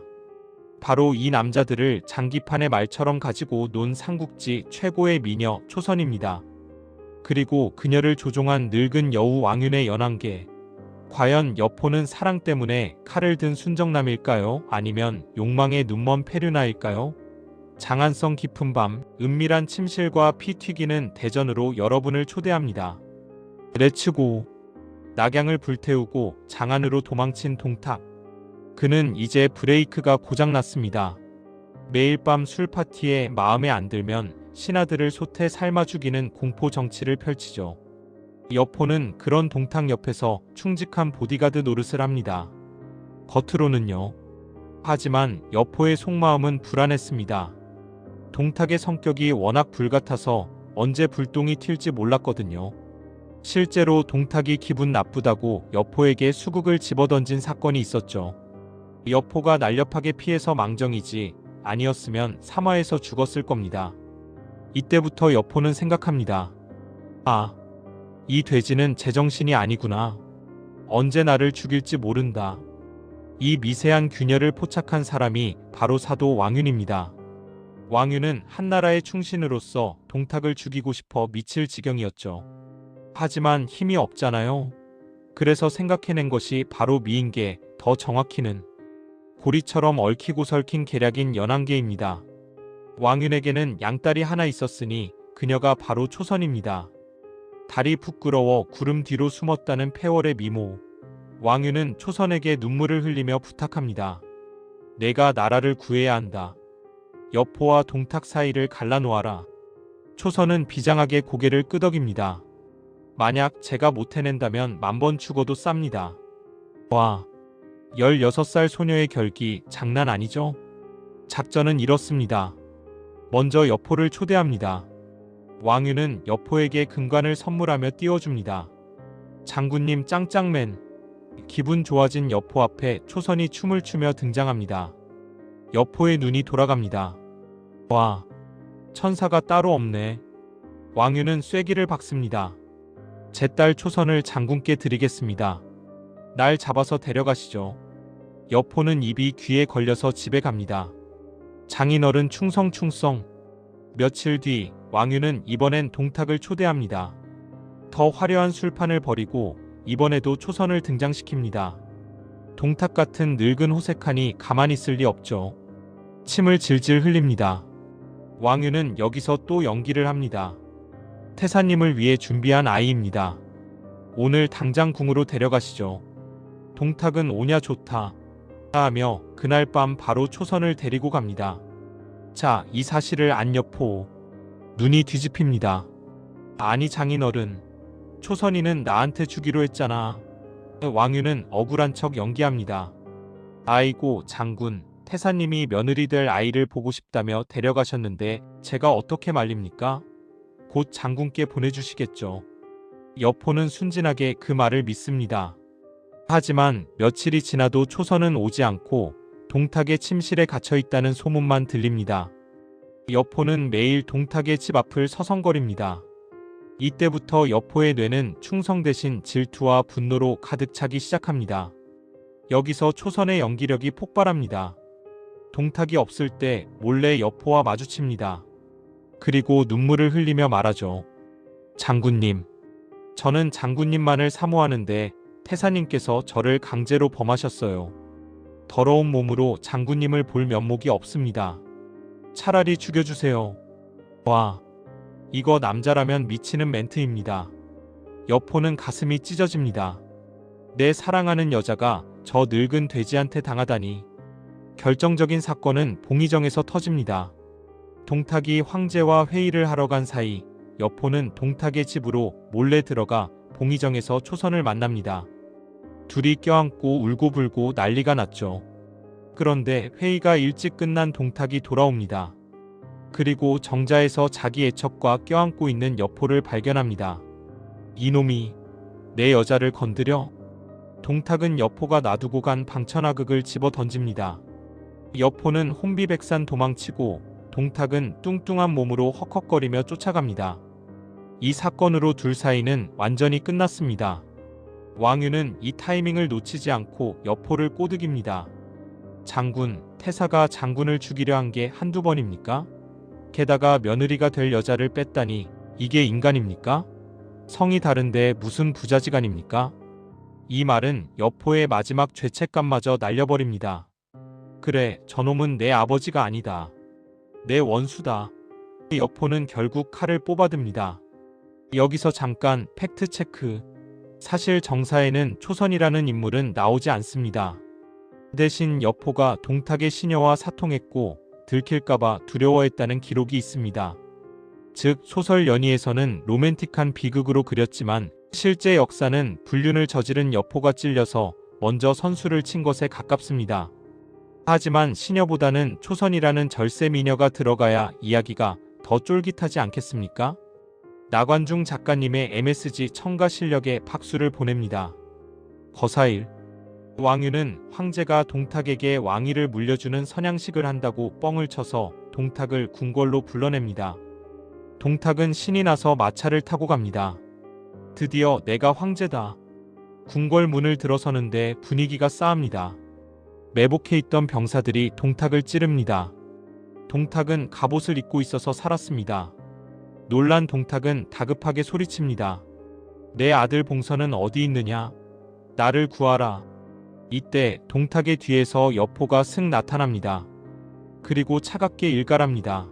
바로 이 남자들을 장기판의 말처럼 가지고 논 삼국지 최고의 미녀 초선입니다. 그리고 그녀를 조종한 늙은 여우 왕윤의 연한계. 과연 여포는 사랑 때문에 칼을 든 순정남일까요? 아니면 욕망의 눈먼 페류나일까요? 장안성 깊은 밤, 은밀한 침실과 피 튀기는 대전으로 여러분을 초대합니다. 렛츠고! 낙양을 불태우고 장안으로 도망친 동탁. 그는 이제 브레이크가 고장났습니다. 매일 밤 술파티에 마음에 안 들면 신하들을 솥에 삶아 죽이는 공포 정치를 펼치죠. 여포는 그런 동탁 옆에서 충직한 보디가드 노릇을 합니다. 겉으로는요. 하지만 여포의 속마음은 불안했습니다. 동탁의 성격이 워낙 불같아서 언제 불똥이 튈지 몰랐거든요. 실제로 동탁이 기분 나쁘다고 여포에게 수국을 집어던진 사건이 있었죠. 여포가 날렵하게 피해서 망정이지 아니었으면 사마에서 죽었을 겁니다. 이때부터 여포는 생각합니다. 아, 이 돼지는 제정신이 아니구나. 언제 나를 죽일지 모른다. 이 미세한 균열을 포착한 사람이 바로 사도 왕윤입니다. 왕윤은 한나라의 충신으로서 동탁을 죽이고 싶어 미칠 지경이었죠. 하지만 힘이 없잖아요. 그래서 생각해낸 것이 바로 미인계, 더 정확히는 고리처럼 얽히고 설킨 계략인 연한계입니다. 왕윤에게는 양딸이 하나 있었으니 그녀가 바로 초선입니다. 달이 부끄러워 구름 뒤로 숨었다는 폐월의 미모. 왕윤은 초선에게 눈물을 흘리며 부탁합니다. 내가 나라를 구해야 한다. 여포와 동탁 사이를 갈라놓아라. 초선은 비장하게 고개를 끄덕입니다. 만약 제가 못 해낸다면 만번 죽어도 쌉니다. 와, 16살 소녀의 결기 장난 아니죠? 작전은 이렇습니다. 먼저 여포를 초대합니다. 왕윤은 여포에게 금관을 선물하며 띄워줍니다. 장군님 짱짱맨. 기분 좋아진 여포 앞에 초선이 춤을 추며 등장합니다. 여포의 눈이 돌아갑니다. 와, 천사가 따로 없네. 왕윤은 쐐기를 박습니다. 제 딸 초선을 장군께 드리겠습니다. 날 잡아서 데려가시죠. 여포는 입이 귀에 걸려서 집에 갑니다. 장인어른 충성. 며칠 뒤 왕윤은 이번엔 동탁을 초대합니다. 더 화려한 술판을 벌이고 이번에도 초선을 등장시킵니다. 동탁 같은 늙은 호색하니 가만히 있을 리 없죠. 침을 질질 흘립니다. 왕윤은 여기서 또 연기를 합니다. 태사님을 위해 준비한 아이입니다. 오늘 당장 궁으로 데려가시죠. 동탁은 오냐 좋다 하며 그날 밤 바로 초선을 데리고 갑니다. 자, 이 사실을 안 여포. 눈이 뒤집힙니다. 아니 장인어른, 초선이는 나한테 주기로 했잖아. 왕윤은 억울한 척 연기합니다. 아이고 장군, 태사님이 며느리 될 아이를 보고 싶다며 데려가셨는데 제가 어떻게 말립니까? 곧 장군께 보내주시겠죠. 여포는 순진하게 그 말을 믿습니다. 하지만 며칠이 지나도 초선은 오지 않고 동탁의 침실에 갇혀 있다는 소문만 들립니다. 여포는 매일 동탁의 집 앞을 서성거립니다. 이때부터 여포의 뇌는 충성 대신 질투와 분노로 가득 차기 시작합니다. 여기서 초선의 연기력이 폭발합니다. 동탁이 없을 때 몰래 여포와 마주칩니다. 그리고 눈물을 흘리며 말하죠. 장군님, 저는 장군님만을 사모하는데 태사님께서 저를 강제로 범하셨어요. 더러운 몸으로 장군님을 볼 면목이 없습니다. 차라리 죽여주세요. 와, 이거 남자라면 미치는 멘트입니다. 여포는 가슴이 찢어집니다. 내 사랑하는 여자가 저 늙은 돼지한테 당하다니. 결정적인 사건은 봉의정에서 터집니다. 동탁이 황제와 회의를 하러 간 사이 여포는 동탁의 집으로 몰래 들어가 봉의정에서 초선을 만납니다. 둘이 껴안고 울고불고 난리가 났죠. 그런데 회의가 일찍 끝난 동탁이 돌아옵니다. 그리고 정자에서 자기 애척과 껴안고 있는 여포를 발견합니다. 이놈이 내 여자를 건드려? 동탁은 여포가 놔두고 간 방천하극을 집어 던집니다. 여포는 혼비백산 도망치고 동탁은 뚱뚱한 몸으로 헉헉거리며 쫓아갑니다. 이 사건으로 둘 사이는 완전히 끝났습니다. 왕유는 이 타이밍을 놓치지 않고 여포를 꼬드깁니다. 장군, 태사가 장군을 죽이려 한 게 한두 번입니까? 게다가 며느리가 될 여자를 뺐다니 이게 인간입니까? 성이 다른데 무슨 부자지간입니까? 이 말은 여포의 마지막 죄책감마저 날려버립니다. 그래, 저놈은 내 아버지가 아니다. 내 원수다. 여포는 결국 칼을 뽑아듭니다. 여기서 잠깐 팩트체크. 사실 정사에는 초선이라는 인물은 나오지 않습니다. 대신 여포가 동탁의 시녀와 사통했고 들킬까봐 두려워했다는 기록이 있습니다. 즉 소설 연희에서는 로맨틱한 비극으로 그렸지만 실제 역사는 불륜을 저지른 여포가 찔려서 먼저 선수를 친 것에 가깝습니다. 하지만 시녀보다는 초선이라는 절세 미녀가 들어가야 이야기가 더 쫄깃하지 않겠습니까? 나관중 작가님의 MSG 첨가 실력에 박수를 보냅니다. 거사일. 왕유는 황제가 동탁에게 왕위를 물려주는 선양식을 한다고 뻥을 쳐서 동탁을 궁궐로 불러냅니다. 동탁은 신이 나서 마차를 타고 갑니다. 드디어 내가 황제다. 궁궐 문을 들어서는데 분위기가 싸합니다. 매복해 있던 병사들이 동탁을 찌릅니다. 동탁은 갑옷을 입고 있어서 살았습니다. 놀란 동탁은 다급하게 소리칩니다. 내 아들 봉선은 어디 있느냐? 나를 구하라. 이때 동탁의 뒤에서 여포가 슥 나타납니다. 그리고 차갑게 일갈합니다.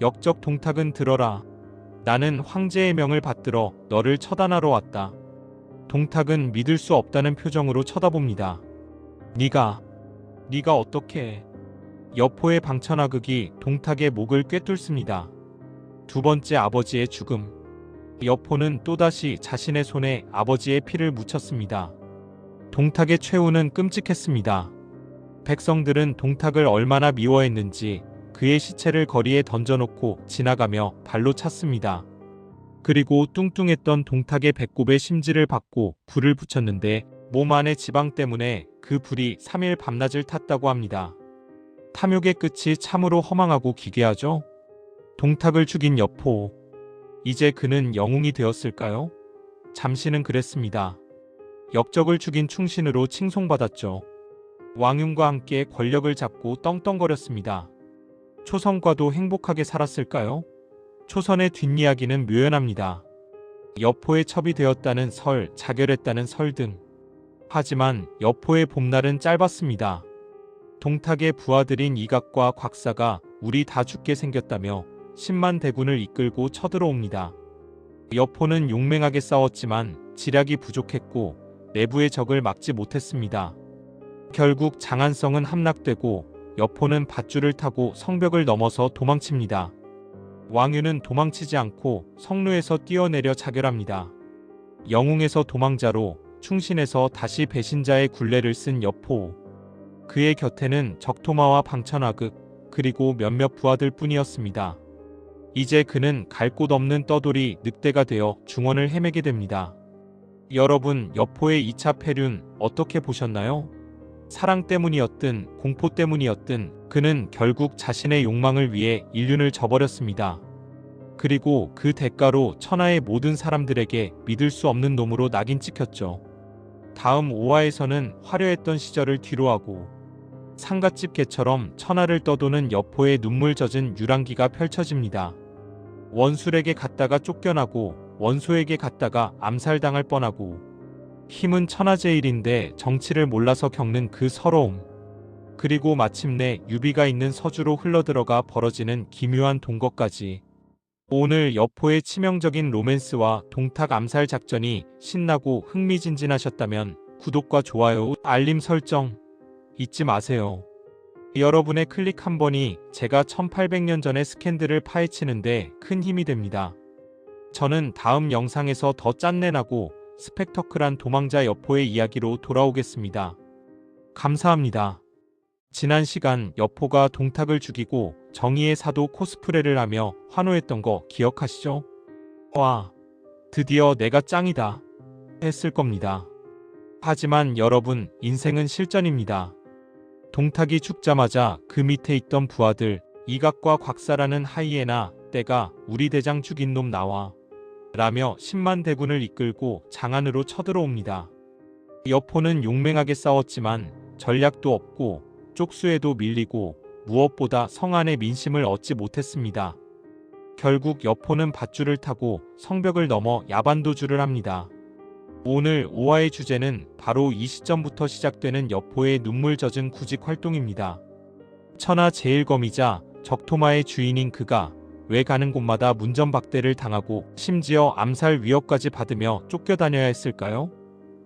역적 동탁은 들어라. 나는 황제의 명을 받들어 너를 처단하러 왔다. 동탁은 믿을 수 없다는 표정으로 쳐다봅니다. 네가 어떻게 해? 여포의 방천하극이 동탁의 목을 꿰뚫습니다. 두 번째 아버지의 죽음. 여포는 또다시 자신의 손에 아버지의 피를 묻혔습니다. 동탁의 최후는 끔찍했습니다. 백성들은 동탁을 얼마나 미워했는지 그의 시체를 거리에 던져놓고 지나가며 발로 찼습니다. 그리고 뚱뚱했던 동탁의 배꼽에 심지를 박고 불을 붙였는데 몸 안의 지방 때문에 그 불이 3일 밤낮을 탔다고 합니다. 탐욕의 끝이 참으로 허망하고 기괴하죠? 동탁을 죽인 여포. 이제 그는 영웅이 되었을까요? 잠시는 그랬습니다. 역적을 죽인 충신으로 칭송받았죠. 왕윤과 함께 권력을 잡고 떵떵거렸습니다. 초선과도 행복하게 살았을까요? 초선의 뒷이야기는 묘연합니다. 여포의 첩이 되었다는 설, 자결했다는 설 등. 하지만 여포의 봄날은 짧았습니다. 동탁의 부하들인 이각과 곽사가 우리 다 죽게 생겼다며 10만 대군을 이끌고 쳐들어옵니다. 여포는 용맹하게 싸웠지만 지략이 부족했고 내부의 적을 막지 못했습니다. 결국 장안성은 함락되고 여포는 밧줄을 타고 성벽을 넘어서 도망칩니다. 왕유는 도망치지 않고 성루에서 뛰어내려 자결합니다. 영웅에서 도망자로, 충신에서 다시 배신자의 굴레를 쓴 여포. 그의 곁에는 적토마와 방천하극 그리고 몇몇 부하들 뿐이었습니다. 이제 그는 갈 곳 없는 떠돌이 늑대가 되어 중원을 헤매게 됩니다. 여러분, 여포의 2차 패륜 어떻게 보셨나요? 사랑 때문이었든 공포 때문이었든 그는 결국 자신의 욕망을 위해 인륜을 저버렸습니다. 그리고 그 대가로 천하의 모든 사람들에게 믿을 수 없는 놈으로 낙인 찍혔죠. 다음 5화에서는 화려했던 시절을 뒤로하고 상갓집 개처럼 천하를 떠도는 여포의 눈물 젖은 유랑기가 펼쳐집니다. 원술에게 갔다가 쫓겨나고 원소에게 갔다가 암살당할 뻔하고 힘은 천하제일인데 정치를 몰라서 겪는 그 서러움. 그리고 마침내 유비가 있는 서주로 흘러들어가 벌어지는 기묘한 동거까지. 오늘 여포의 치명적인 로맨스와 동탁 암살 작전이 신나고 흥미진진하셨다면 구독과 좋아요, 알림 설정 잊지 마세요. 여러분의 클릭 한 번이 제가 1800년 전의 스캔들을 파헤치는데 큰 힘이 됩니다. 저는 다음 영상에서 더 짠내나고 스펙터클한 도망자 여포의 이야기로 돌아오겠습니다. 감사합니다. 지난 시간 여포가 동탁을 죽이고 정의의 사도 코스프레를 하며 환호했던 거 기억하시죠? 와, 드디어 내가 짱이다 했을 겁니다. 하지만 여러분, 인생은 실전입니다. 동탁이 죽자마자 그 밑에 있던 부하들, 이각과 곽사라는 하이에나 떼가 우리 대장 죽인 놈 나와 라며 10만 대군을 이끌고 장안으로 쳐들어옵니다. 여포는 용맹하게 싸웠지만 전략도 없고 쪽수에도 밀리고 무엇보다 성안의 민심을 얻지 못했습니다. 결국 여포는 밧줄을 타고 성벽을 넘어 야반도주를 합니다. 오늘 5화의 주제는 바로 이 시점부터 시작되는 여포의 눈물 젖은 구직 활동입니다. 천하 제일검이자 적토마의 주인인 그가 왜 가는 곳마다 문전박대를 당하고 심지어 암살 위협까지 받으며 쫓겨다녀야 했을까요?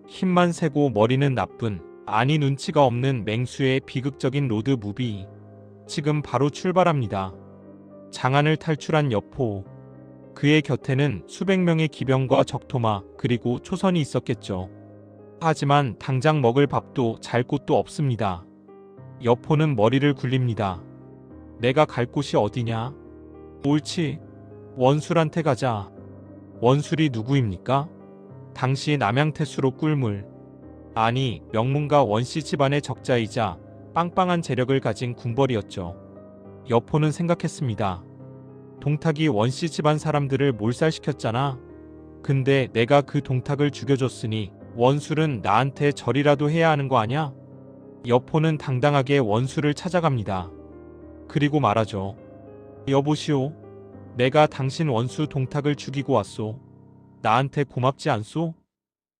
힘만 세고 머리는 나쁜, 아니 눈치가 없는 맹수의 비극적인 로드 무비. 지금 바로 출발합니다. 장안을 탈출한 여포. 그의 곁에는 수백 명의 기병과 적토마 그리고 초선이 있었겠죠. 하지만 당장 먹을 밥도 잘 곳도 없습니다. 여포는 머리를 굴립니다. 내가 갈 곳이 어디냐? 옳지. 원술한테 가자. 원술이 누구입니까? 당시 남양태수로 꿀물. 아니, 명문가 원씨 집안의 적자이자 빵빵한 재력을 가진 군벌이었죠. 여포는 생각했습니다. 동탁이 원씨 집안 사람들을 몰살시켰잖아. 근데 내가 그 동탁을 죽여줬으니 원술은 나한테 절이라도 해야 하는 거 아냐? 여포는 당당하게 원술을 찾아갑니다. 그리고 말하죠. 여보시오. 내가 당신 원수 동탁을 죽이고 왔소. 나한테 고맙지 않소?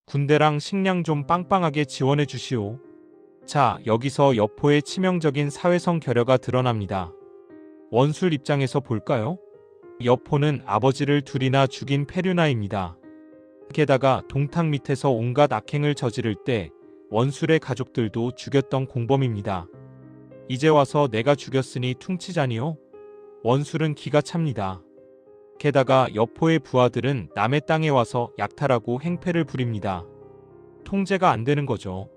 군대랑 식량 좀 빵빵하게 지원해 주시오. 자, 여기서 여포의 치명적인 사회성 결여가 드러납니다. 원술 입장에서 볼까요? 여포는 아버지를 둘이나 죽인 패륜아입니다. 게다가 동탁 밑에서 온갖 악행을 저지를 때 원술의 가족들도 죽였던 공범입니다. 이제 와서 내가 죽였으니 퉁치자니요? 원술은 기가 찹니다. 게다가 여포의 부하들은 남의 땅에 와서 약탈하고 행패를 부립니다. 통제가 안 되는 거죠.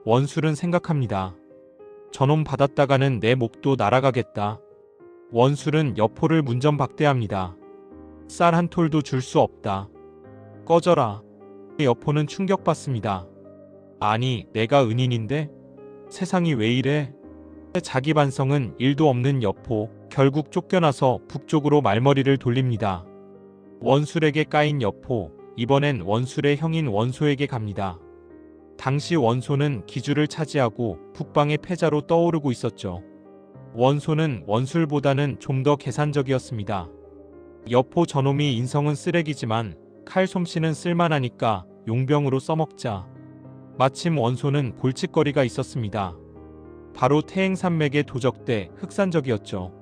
원술은 생각합니다. 저놈 받았다가는 내 목도 날아가겠다. 원술은 여포를 문전박대합니다. 쌀 한 톨도 줄 수 없다. 꺼져라. 여포는 충격받습니다. 아니, 내가 은인인데? 세상이 왜 이래? 자기 반성은 1도 없는 여포, 결국 쫓겨나서 북쪽으로 말머리를 돌립니다. 원술에게 까인 여포, 이번엔 원술의 형인 원소에게 갑니다. 당시 원소는 기주를 차지하고 북방의 패자로 떠오르고 있었죠. 원소는 원술보다는 좀 더 계산적이었습니다. 여포 저놈이 인성은 쓰레기지만 칼 솜씨는 쓸만하니까 용병으로 써먹자. 마침 원소는 골칫거리가 있었습니다. 바로 태행산맥의 도적대 흑산적이었죠.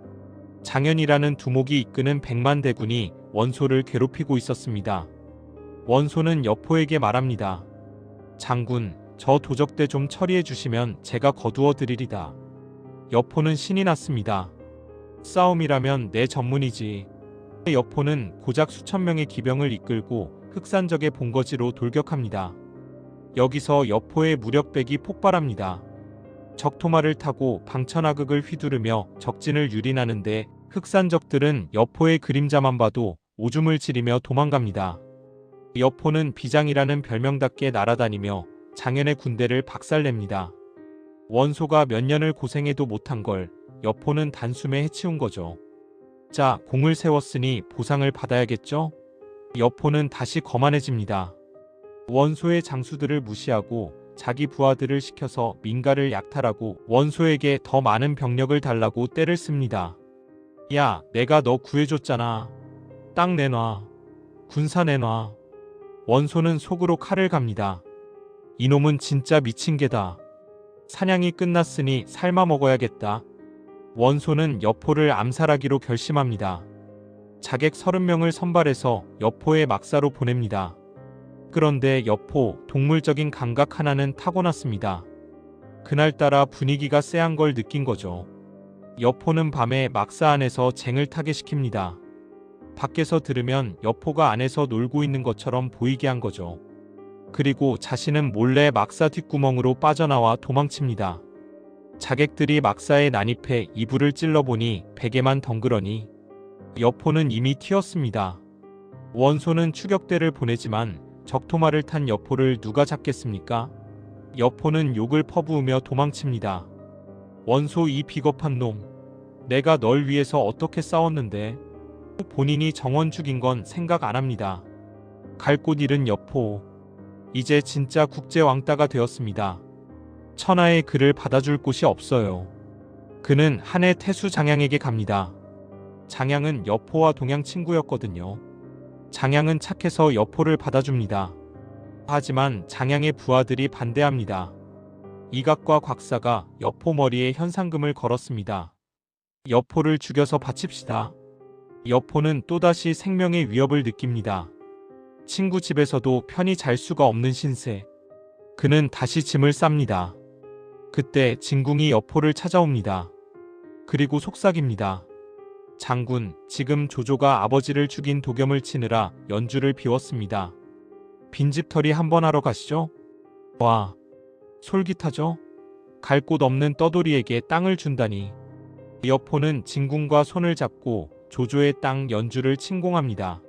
장현이라는 두목이 이끄는 100만 대군이 원소를 괴롭히고 있었습니다. 원소는 여포에게 말합니다. 장군, 저 도적대 좀 처리해 주시면 제가 거두어 드리리다. 여포는 신이 났습니다. 싸움이라면 내 전문이지. 여포는 고작 수천 명의 기병을 이끌고 흑산적의 본거지로 돌격합니다. 여기서 여포의 무력백이 폭발합니다. 적토마를 타고 방천하극을 휘두르며 적진을 유린하는데 흑산적들은 여포의 그림자만 봐도 오줌을 지리며 도망갑니다. 여포는 비장이라는 별명답게 날아다니며 장현의 군대를 박살냅니다. 원소가 몇 년을 고생해도 못한 걸 여포는 단숨에 해치운 거죠. 자, 공을 세웠으니 보상을 받아야겠죠? 여포는 다시 거만해집니다. 원소의 장수들을 무시하고 자기 부하들을 시켜서 민가를 약탈하고 원소에게 더 많은 병력을 달라고 떼를 씁니다. 야, 내가 너 구해줬잖아. 땅 내놔. 군사 내놔. 원소는 속으로 칼을 갑니다. 이놈은 진짜 미친 개다. 사냥이 끝났으니 삶아 먹어야겠다. 원소는 여포를 암살하기로 결심합니다. 자객 30명을 선발해서 여포의 막사로 보냅니다. 그런데 여포 동물적인 감각 하나는 타고났습니다. 그날따라 분위기가 쎄한 걸 느낀 거죠. 여포는 밤에 막사 안에서 쟁을 타게 시킵니다. 밖에서 들으면 여포가 안에서 놀고 있는 것처럼 보이게 한 거죠. 그리고 자신은 몰래 막사 뒷구멍으로 빠져나와 도망칩니다. 자객들이 막사에 난입해 이불을 찔러보니 베개만 덩그러니 여포는 이미 튀었습니다. 원소는 추격대를 보내지만 적토마를 탄 여포를 누가 잡겠습니까? 여포는 욕을 퍼부으며 도망칩니다. 원소 이 비겁한 놈, 내가 널 위해서 어떻게 싸웠는데? 본인이 정원 죽인 건 생각 안 합니다. 갈 곳 잃은 여포, 이제 진짜 국제 왕따가 되었습니다. 천하의 그를 받아줄 곳이 없어요. 그는 한해 태수 장양에게 갑니다. 장양은 여포와 동양 친구였거든요. 장양은 착해서 여포를 받아줍니다. 하지만 장양의 부하들이 반대합니다. 이각과 곽사가 여포 머리에 현상금을 걸었습니다. 여포를 죽여서 바칩시다. 여포는 또다시 생명의 위협을 느낍니다. 친구 집에서도 편히 잘 수가 없는 신세. 그는 다시 짐을 쌉니다. 그때 진궁이 여포를 찾아옵니다. 그리고 속삭입니다. 장군, 지금 조조가 아버지를 죽인 도겸을 치느라 연주를 비웠습니다. 빈집털이 한번 하러 가시죠? 와, 솔깃하죠? 갈 곳 없는 떠돌이에게 땅을 준다니. 여포는 진궁과 손을 잡고 조조의 땅 연주를 침공합니다.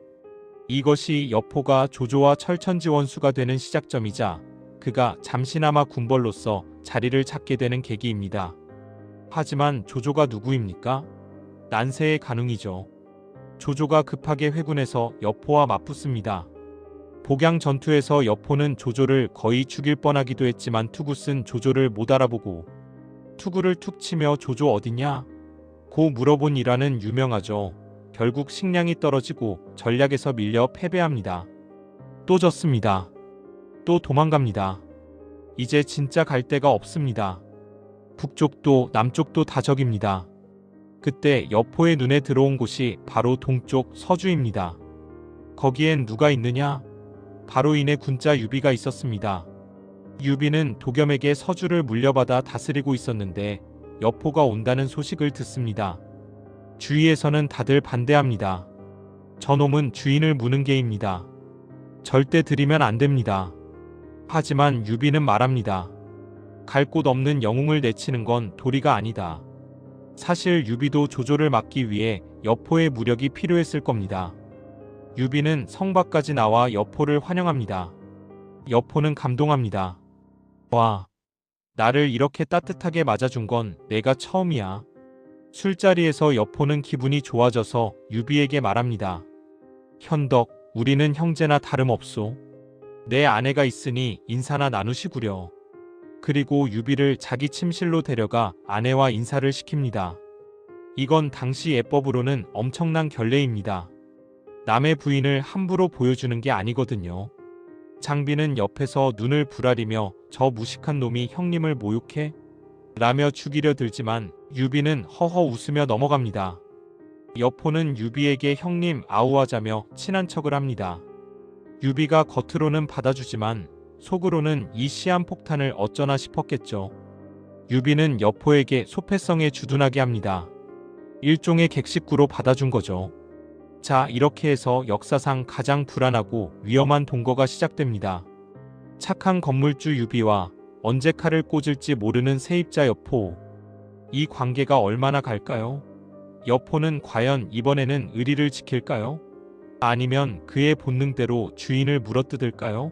이것이 여포가 조조와 철천지원수가 되는 시작점이자 그가 잠시나마 군벌로서 자리를 찾게 되는 계기입니다. 하지만 조조가 누구입니까? 난세의 간웅이죠. 조조가 급하게 회군해서 여포와 맞붙습니다. 복양 전투에서 여포는 조조를 거의 죽일 뻔하기도 했지만 투구 쓴 조조를 못 알아보고 투구를 툭 치며 조조 어디냐? 고 물어본 일화는 유명하죠. 결국 식량이 떨어지고 전략에서 밀려 패배합니다. 또 졌습니다. 또 도망갑니다. 이제 진짜 갈 데가 없습니다. 북쪽도 남쪽도 다 적입니다. 그때 여포의 눈에 들어온 곳이 바로 동쪽 서주입니다. 거기엔 누가 있느냐? 바로 이내 군자 유비가 있었습니다. 유비는 도겸에게 서주를 물려받아 다스리고 있었는데 여포가 온다는 소식을 듣습니다. 주위에서는 다들 반대합니다. 저놈은 주인을 무는 개입니다. 절대 들이면 안 됩니다. 하지만 유비는 말합니다. 갈 곳 없는 영웅을 내치는 건 도리가 아니다. 사실 유비도 조조를 막기 위해 여포의 무력이 필요했을 겁니다. 유비는 성 밖까지 나와 여포를 환영합니다. 여포는 감동합니다. 와, 나를 이렇게 따뜻하게 맞아준 건 내가 처음이야. 술자리에서 여포는 기분이 좋아져서 유비에게 말합니다. 현덕, 우리는 형제나 다름없소. 내 아내가 있으니 인사나 나누시구려. 그리고 유비를 자기 침실로 데려가 아내와 인사를 시킵니다. 이건 당시 예법으로는 엄청난 결례입니다. 남의 부인을 함부로 보여주는 게 아니거든요. 장비는 옆에서 눈을 부라리며 저 무식한 놈이 형님을 모욕해? 라며 죽이려 들지만 유비는 허허 웃으며 넘어갑니다. 여포는 유비에게 형님 아우하자며 친한 척을 합니다. 유비가 겉으로는 받아주지만 속으로는 이 시한폭탄을 어쩌나 싶었겠죠. 유비는 여포에게 소패성에 주둔하게 합니다. 일종의 객식구로 받아준 거죠. 자, 이렇게 해서 역사상 가장 불안하고 위험한 동거가 시작됩니다. 착한 건물주 유비와 언제 칼을 꽂을지 모르는 세입자 여포. 이 관계가 얼마나 갈까요? 여포는 과연 이번에는 의리를 지킬까요? 아니면 그의 본능대로 주인을 물어뜯을까요?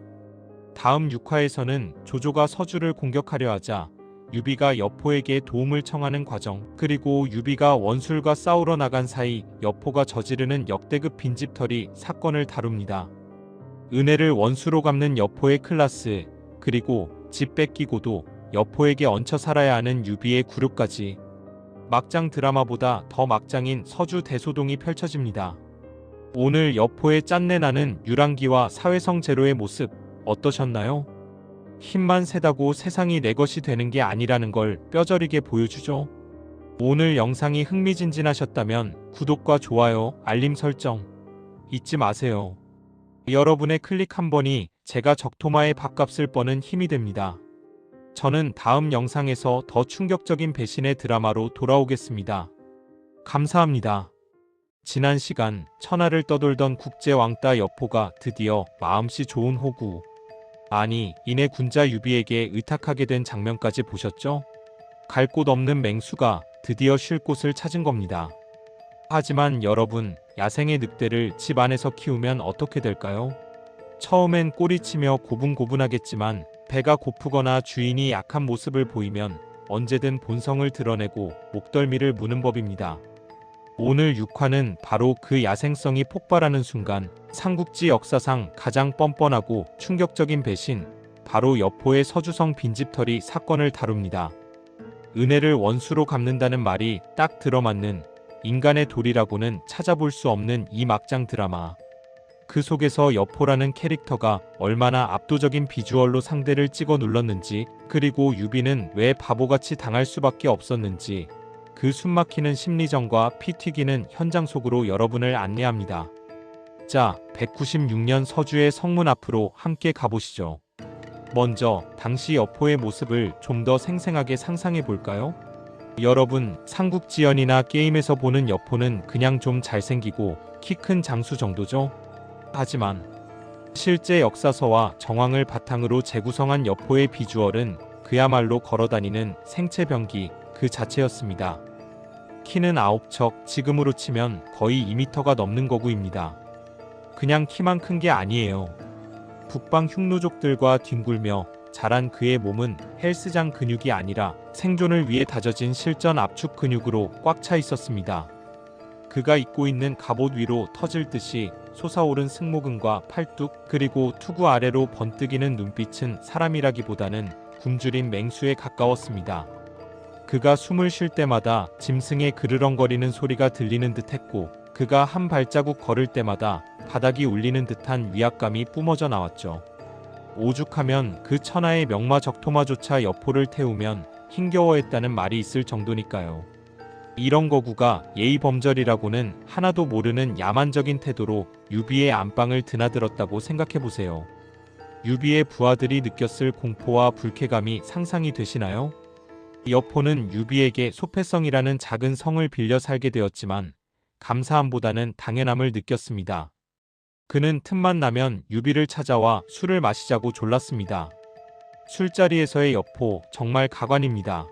다음 6화에서는 조조가 서주를 공격하려 하자 유비가 여포에게 도움을 청하는 과정, 그리고 유비가 원술과 싸우러 나간 사이 여포가 저지르는 역대급 빈집털이 사건을 다룹니다. 은혜를 원수로 갚는 여포의 클라스, 그리고 집 뺏기고도 여포에게 얹혀 살아야 하는 유비의 굴욕까지. 막장 드라마보다 더 막장인 서주 대소동이 펼쳐집니다. 오늘 여포의 짠내나는 유랑기와 사회성 제로의 모습 어떠셨나요? 힘만 세다고 세상이 내 것이 되는 게 아니라는 걸 뼈저리게 보여주죠. 오늘 영상이 흥미진진하셨다면 구독과 좋아요, 알림 설정 잊지 마세요. 여러분의 클릭 한 번이 제가 적토마의 밥값을 버는 힘이 됩니다. 저는 다음 영상에서 더 충격적인 배신의 드라마로 돌아오겠습니다. 감사합니다. 지난 시간 천하를 떠돌던 국제 왕따 여포가 드디어 마음씨 좋은 호구, 아니 인의 군자 유비에게 의탁하게 된 장면까지 보셨죠? 갈 곳 없는 맹수가 드디어 쉴 곳을 찾은 겁니다. 하지만 여러분, 야생의 늑대를 집 안에서 키우면 어떻게 될까요? 처음엔 꼬리치며 고분고분하겠지만 배가 고프거나 주인이 약한 모습을 보이면 언제든 본성을 드러내고 목덜미를 무는 법입니다. 오늘 6화는 바로 그 야생성이 폭발하는 순간 삼국지 역사상 가장 뻔뻔하고 충격적인 배신, 바로 여포의 서주성 빈집털이 사건을 다룹니다. 은혜를 원수로 갚는다는 말이 딱 들어맞는 인간의 도리라고는 찾아볼 수 없는 이 막장 드라마. 그 속에서 여포라는 캐릭터가 얼마나 압도적인 비주얼로 상대를 찍어 눌렀는지, 그리고 유비는 왜 바보같이 당할 수밖에 없었는지, 그 숨막히는 심리전과 피 튀기는 현장 속으로 여러분을 안내합니다. 자, 196년 서주의 성문 앞으로 함께 가보시죠. 먼저 당시 여포의 모습을 좀 더 생생하게 상상해 볼까요? 여러분, 삼국지연이나 게임에서 보는 여포는 그냥 좀 잘생기고 키 큰 장수 정도죠? 하지만 실제 역사서와 정황을 바탕으로 재구성한 여포의 비주얼은 그야말로 걸어다니는 생체병기 그 자체였습니다. 키는 9척, 지금으로 치면 거의 2m가 넘는 거구입니다. 그냥 키만 큰 게 아니에요. 북방 흉노족들과 뒹굴며 자란 그의 몸은 헬스장 근육이 아니라 생존을 위해 다져진 실전 압축 근육으로 꽉 차 있었습니다. 그가 입고 있는 갑옷 위로 터질 듯이 솟아오른 승모근과 팔뚝, 그리고 투구 아래로 번뜩이는 눈빛은 사람이라기보다는 굶주린 맹수에 가까웠습니다. 그가 숨을 쉴 때마다 짐승의 그르렁거리는 소리가 들리는 듯했고, 그가 한 발자국 걸을 때마다 바닥이 울리는 듯한 위압감이 뿜어져 나왔죠. 오죽하면 그 천하의 명마 적토마조차 여포를 태우면 힘겨워했다는 말이 있을 정도니까요. 이런 거구가 예의범절이라고는 하나도 모르는 야만적인 태도로 유비의 안방을 드나들었다고 생각해보세요. 유비의 부하들이 느꼈을 공포와 불쾌감이 상상이 되시나요? 여포는 유비에게 소패성이라는 작은 성을 빌려 살게 되었지만 감사함보다는 당연함을 느꼈습니다. 그는 틈만 나면 유비를 찾아와 술을 마시자고 졸랐습니다. 술자리에서의 여포, 정말 가관입니다.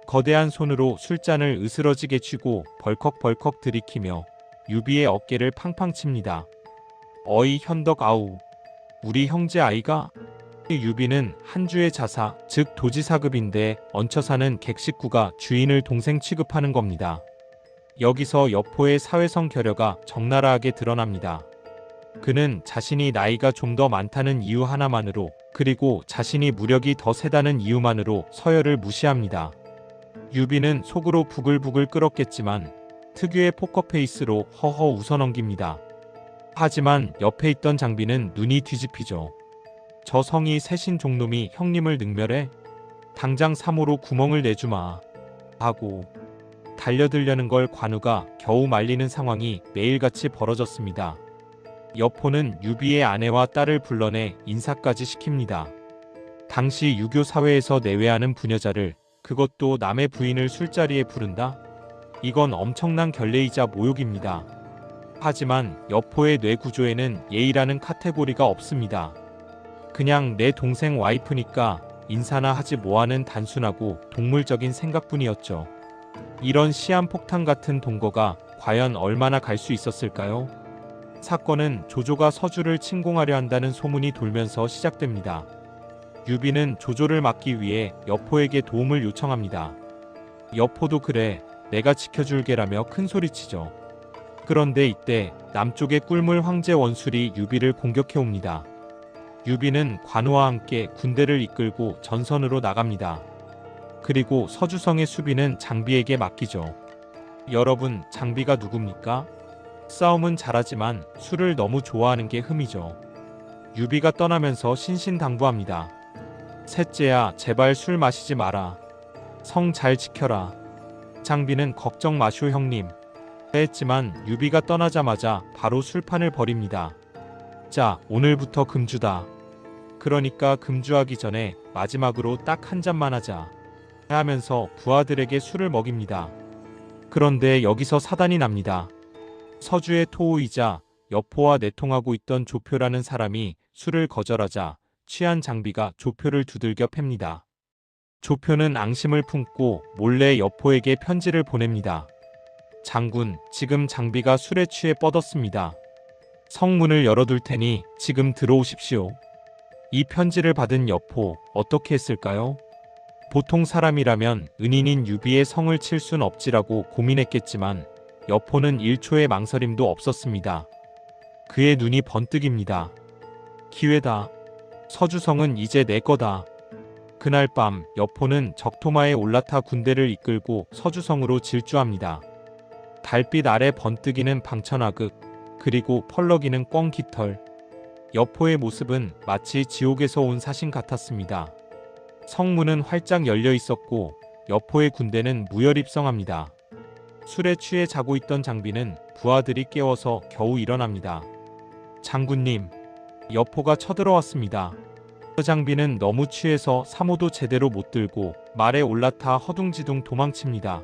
거대한 손으로 술잔을 으스러지게 쥐고 벌컥벌컥 들이키며 유비의 어깨를 팡팡 칩니다. 어이 현덕 아우, 우리 형제 아이가? 유비는 한 주의 자사, 즉 도지사급인데 얹혀 사는 객식구가 주인을 동생 취급하는 겁니다. 여기서 여포의 사회성 결여가 적나라하게 드러납니다. 그는 자신이 나이가 좀 더 많다는 이유 하나만으로, 그리고 자신이 무력이 더 세다는 이유만으로 서열을 무시합니다. 유비는 속으로 부글부글 끓었겠지만 특유의 포커페이스로 허허 웃어넘깁니다. 하지만 옆에 있던 장비는 눈이 뒤집히죠. 저 성이 세신 종놈이 형님을 능멸해? 당장 3호로 구멍을 내주마 하고 달려들려는 걸 관우가 겨우 말리는 상황이 매일같이 벌어졌습니다. 여포는 유비의 아내와 딸을 불러내 인사까지 시킵니다. 당시 유교 사회에서 내외하는 부녀자를, 그것도 남의 부인을 술자리에 부른다? 이건 엄청난 결례이자 모욕입니다. 하지만 여포의 뇌 구조에는 예의라는 카테고리가 없습니다. 그냥 내 동생 와이프니까 인사나 하지 뭐하는 단순하고 동물적인 생각뿐이었죠. 이런 시한폭탄 같은 동거가 과연 얼마나 갈 수 있었을까요? 사건은 조조가 서주를 침공하려 한다는 소문이 돌면서 시작됩니다. 유비는 조조를 막기 위해 여포에게 도움을 요청합니다. 여포도 그래, 내가 지켜줄게라며 큰소리치죠. 그런데 이때 남쪽의 꿀물 황제 원술이 유비를 공격해옵니다. 유비는 관우와 함께 군대를 이끌고 전선으로 나갑니다. 그리고 서주성의 수비는 장비에게 맡기죠. 여러분, 장비가 누굽니까? 싸움은 잘하지만 술을 너무 좋아하는 게 흠이죠. 유비가 떠나면서 신신당부합니다. 셋째야, 제발 술 마시지 마라. 성 잘 지켜라. 장비는 걱정 마쇼 형님. 했지만 유비가 떠나자마자 바로 술판을 벌입니다. 자, 오늘부터 금주다. 그러니까 금주하기 전에 마지막으로 딱 한 잔만 하자. 하면서 부하들에게 술을 먹입니다. 그런데 여기서 사단이 납니다. 서주의 토우이자 여포와 내통하고 있던 조표라는 사람이 술을 거절하자 취한 장비가 조표를 두들겨 팹니다. 조표는 앙심을 품고 몰래 여포에게 편지를 보냅니다. 장군, 지금 장비가 술에 취해 뻗었습니다. 성문을 열어둘 테니 지금 들어오십시오. 이 편지를 받은 여포 어떻게 했을까요? 보통 사람이라면 은인인 유비의 성을 칠 순 없지라고 고민했겠지만 여포는 1초의 망설임도 없었습니다. 그의 눈이 번뜩입니다. 기회다. 서주성은 이제 내 거다. 그날 밤 여포는 적토마에 올라타 군대를 이끌고 서주성으로 질주합니다. 달빛 아래 번뜩이는 방천하극, 그리고 펄럭이는 꿩깃털. 여포의 모습은 마치 지옥에서 온 사신 같았습니다. 성문은 활짝 열려 있었고 여포의 군대는 무혈입성합니다. 술에 취해 자고 있던 장비는 부하들이 깨워서 겨우 일어납니다. 장군님, 여포가 쳐들어왔습니다. 장비는 너무 취해서 사모도 제대로 못 들고 말에 올라타 허둥지둥 도망칩니다.